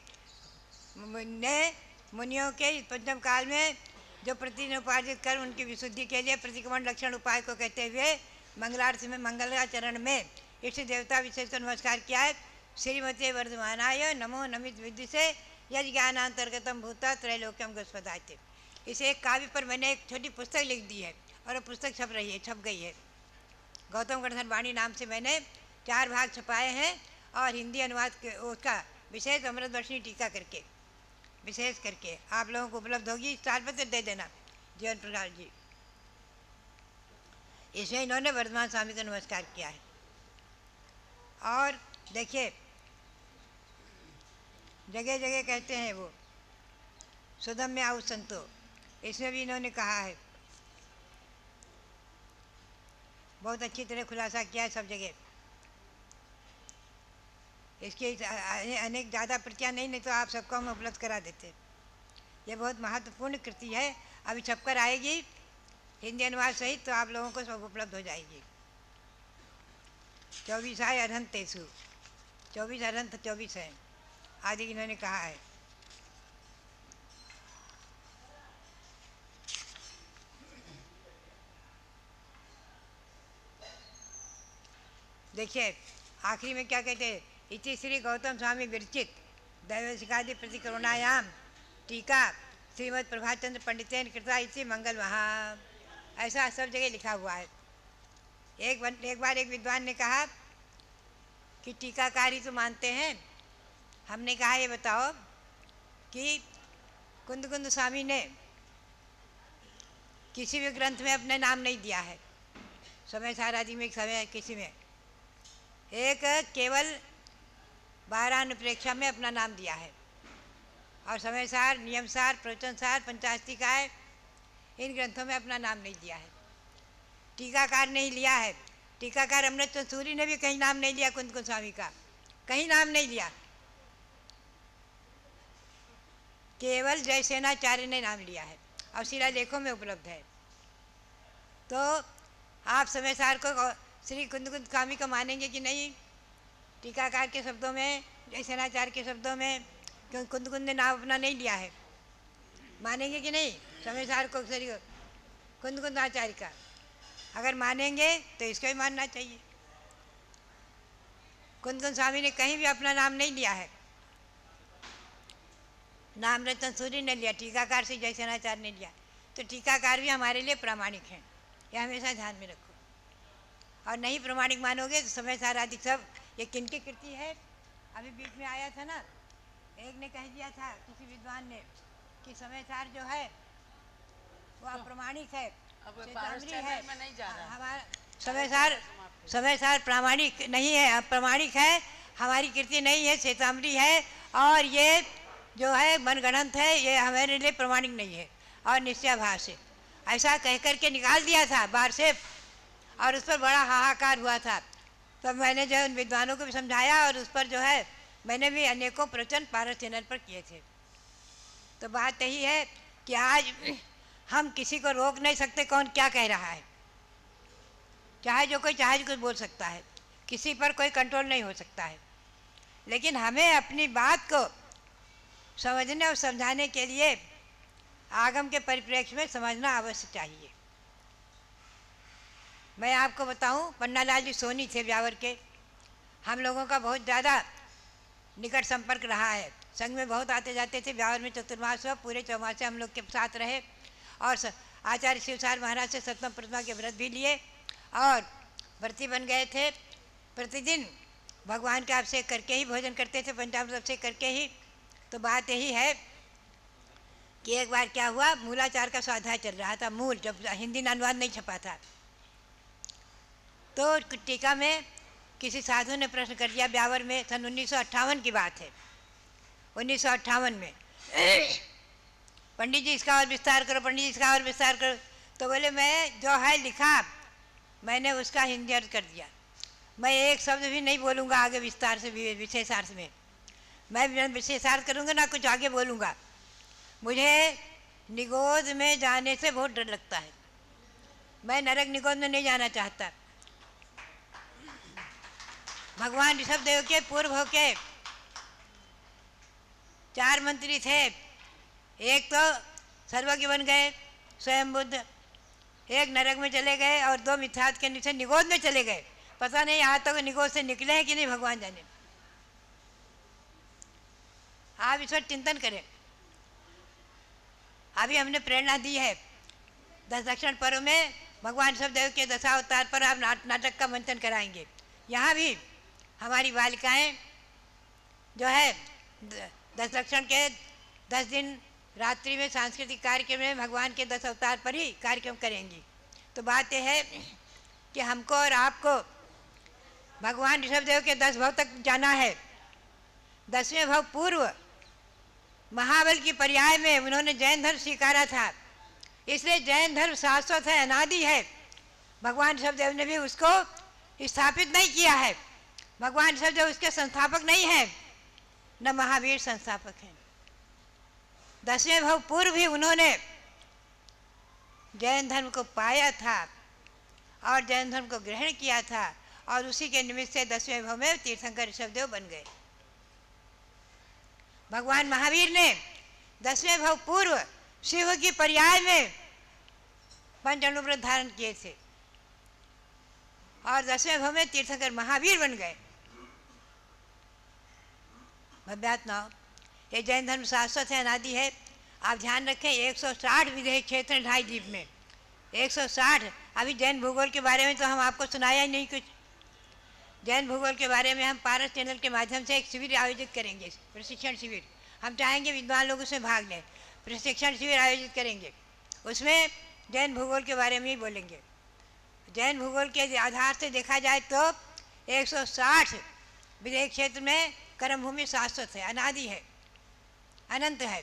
ने मुनियों के पंचम काल में जो प्रतिदिन उपार्जित कर उनकी विशुद्धि के लिए प्रतिक्रमण लक्षण उपाय को कहते हुए मंगलारती में मंगलाचरण में इष्ट देवता विशेष को नमस्कार किया है। श्रीमती वर्धमानाय नमो नमित विधि से यज ज्ञानांतर्गतम भूता त्रैलोक्यम गोस्पदाते। इस एक काव्य पर मैंने एक छोटी पुस्तक लिख दी है और वो पुस्तक छप गई है। गौतम गणधर वाणी नाम से मैंने 4 भाग छपाए हैं और हिंदी अनुवाद उसका विशेष अमृतवर्षिणी टीका करके विशेष करके आप लोगों को उपलब्ध होगी। तालपत्र दे देना जीवन प्रकाश जी। इसमें इन्होंने वर्धमान स्वामी को नमस्कार किया है। और देखिए जगह जगह कहते हैं वो सुदम में आओ संतो, इसमें भी इन्होंने कहा है, बहुत अच्छी तरह खुलासा किया है सब जगह। इसकी अनेक ज़्यादा प्रतियाँ नहीं तो आप सबको हम उपलब्ध करा देते। ये बहुत महत्वपूर्ण कृति है, अभी छपकर आएगी हिंदी अनुवाद सहित, तो आप लोगों को सब उपलब्ध हो जाएगी। 24 है अरहंत तेसु, 24 अरहंत 24 है आदि इन्होंने कहा है। देखिए आखिरी में क्या कहते हैं, इति श्री गौतम स्वामी विरचित दैवशिकादि प्रतिकरुणायाम टीका श्रीमद प्रभाचंद्र पंडितेन कृता इति मंगल महा, ऐसा सब जगह लिखा हुआ है। एक बार एक विद्वान ने कहा कि टीकाकारी तो मानते हैं, हमने कहा ये बताओ कि कुंद स्वामी ने किसी भी ग्रंथ में अपने नाम नहीं दिया है, समय सारादि में समय किसी में, एक केवल 12 अनुप्रेक्षा में अपना नाम दिया है, और समय सार, नियम सार, प्रवचन सार, पंचास्तिकाय इन ग्रंथों में अपना नाम नहीं दिया है। टीकाकार नहीं लिया है, टीकाकार अमृतचंद्र सूरी ने भी कहीं नाम नहीं लिया, कुंद स्वामी का कहीं नाम नहीं लिया, केवल जयसेनाचार्य ने नाम लिया है और शिलालेखों में उपलब्ध है। तो आप समय सार को श्री कुंद स्वामी को मानेंगे कि नहीं? टीकाकार के शब्दों में, जयसेनाचार्य के शब्दों में, क्योंकि कुंद ने नाम अपना नहीं लिया है, मानेंगे कि नहीं? समय सार को श्री कुंद आचार्य का अगर मानेंगे तो इसको भी मानना चाहिए। कुंद स्वामी ने कहीं भी अपना नाम नहीं लिया है, नाम रतन सूरी ने लिया, टीकाकार से जयसेनाचार्य ने लिया, तो टीकाकार भी हमारे लिए प्रामाणिक हैं, यह हमेशा ध्यान में रखो। और नहीं प्रमाणिक मानोगे तो समय सार आदि सब ये किनकी कृति है? अभी बीच में आया था ना, एक ने कह दिया था किसी विद्वान ने कि समय सार जो है वो अप्रमाणिक है, चेतावनी है, हमारा समय सार प्रामाणिक नहीं है, अप्रमाणिक है, हमारी कृति नहीं है, चेतावनी है, और ये जो है मनगढ़ंत है, ये हमारे लिए प्रमाणिक नहीं है और निश्चयाभास है, ऐसा कह करके निकाल दिया था बाहर से, और उस पर बड़ा हाहाकार हुआ था। तब मैंने जो उन विद्वानों को भी समझाया और उस पर जो है मैंने भी अनेकों प्रवचन पारस चैनल पर किए थे। तो बात यही है कि आज हम किसी को रोक नहीं सकते कौन क्या कह रहा है, चाहे जो कोई चाहे कुछ बोल सकता है, किसी पर कोई कंट्रोल नहीं हो सकता है, लेकिन हमें अपनी बात को समझने और समझाने के लिए आगम के परिप्रेक्ष्य में समझना अवश्य चाहिए। मैं आपको बताऊं, पन्नालाल जी सोनी थे ब्यावर के, हम लोगों का बहुत ज़्यादा निकट संपर्क रहा है, संघ में बहुत आते जाते थे। ब्यावर में चतुर्मास हुआ, पूरे चौमासे हम लोग के साथ रहे, और आचार्य शिवसार महाराज से सप्तम प्रतिमा के व्रत भी लिए और व्रती बन गए थे। प्रतिदिन भगवान का अभिषेक करके ही भोजन करते थे, पंचामृत अभिषेक करके ही। तो बात यही है कि एक बार क्या हुआ, मूलाचार का स्वाध्याय चल रहा था, मूल, जब हिंदी अनुवाद नहीं छपा था, तो टीका में किसी साधु ने प्रश्न कर दिया, ब्यावर में सन 1958 की बात है, 1958 में, पंडित जी इसका और विस्तार करो, पंडित जी इसका और विस्तार करो। तो बोले मैं जो है लिखा मैंने उसका हिंदी अर्थ कर दिया, मैं एक शब्द भी नहीं बोलूँगा आगे विस्तार से, विशेषार्थ में मैं विशेषार्थ करूँगा ना कुछ आगे बोलूँगा। मुझे निगोद में जाने से बहुत डर लगता है, मैं नरक निगोद में नहीं जाना चाहता। भगवान ऋषभदेव के पूर्व होके 4 मंत्री थे, एक तो सर्वज्ञ बन गए, स्वयं बुद्ध एक नरक में चले गए और दो मिथ्यात्व के नीचे निगोद में चले गए। पता नहीं आज तक निगोद से निकले हैं कि नहीं, भगवान जाने। आप इस पर चिंतन करें। अभी हमने प्रेरणा दी है 10 दक्षिण पर्व में भगवान ऋषभदेव के दशावतार पर आप नाटक का मंथन कराएंगे। यहाँ भी हमारी बालिकाएं जो है 10 दक्षिण के 10 दिन रात्रि में सांस्कृतिक कार्यक्रम में भगवान के 10 अवतार पर ही कार्यक्रम करेंगी। तो बात यह है कि हमको और आपको भगवान ऋषभदेव के 10 भव तक जाना है। 10वें भव पूर्व महाबल की पर्याय में उन्होंने जैन धर्म स्वीकारा था, इसलिए जैन धर्म शाश्वत है, अनादि है। भगवान ऋषभदेव ने भी उसको स्थापित नहीं किया है। भगवान ऋषभदेव उसके संस्थापक नहीं है, न महावीर संस्थापक हैं। 10वें भव पूर्व भी उन्होंने जैन धर्म को पाया था और जैन धर्म को ग्रहण किया था और उसी के निमित्त से 10वें भव में तीर्थंकर ऋषभदेव बन गए। भगवान महावीर ने 10वें भव पूर्व शिव की पर्याय में पंच अणुव्रत धारण किए थे और 10वें भव में तीर्थंकर महावीर बन गए। भव्यात्मा, ये जैन धर्म शाश्वत है, अनादि है। आप ध्यान रखें 160 विदेह क्षेत्र हैं 2.5 द्वीप में, 160। अभी जैन भूगोल के बारे में तो हम आपको सुनाया ही नहीं कुछ। जैन भूगोल के बारे में हम पारस चैनल के माध्यम से एक शिविर आयोजित करेंगे, प्रशिक्षण शिविर। हम चाहेंगे विद्वान लोग उसमें भाग लें, प्रशिक्षण शिविर आयोजित करेंगे। उसमें जैन भूगोल के बारे में ही बोलेंगे। जैन भूगोल के आधार से देखा जाए तो 160 विदेह क्षेत्र में कर्म भूमि शाश्वत है, अनादि है, अनंत है,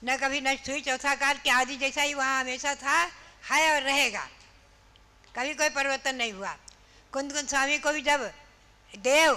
न कभी नष्ट हुई। चौथा काल के आदि जैसा ही वहाँ हमेशा था, है और रहेगा, कभी कोई परिवर्तन नहीं हुआ। कुंद स्वामी को भी जब देव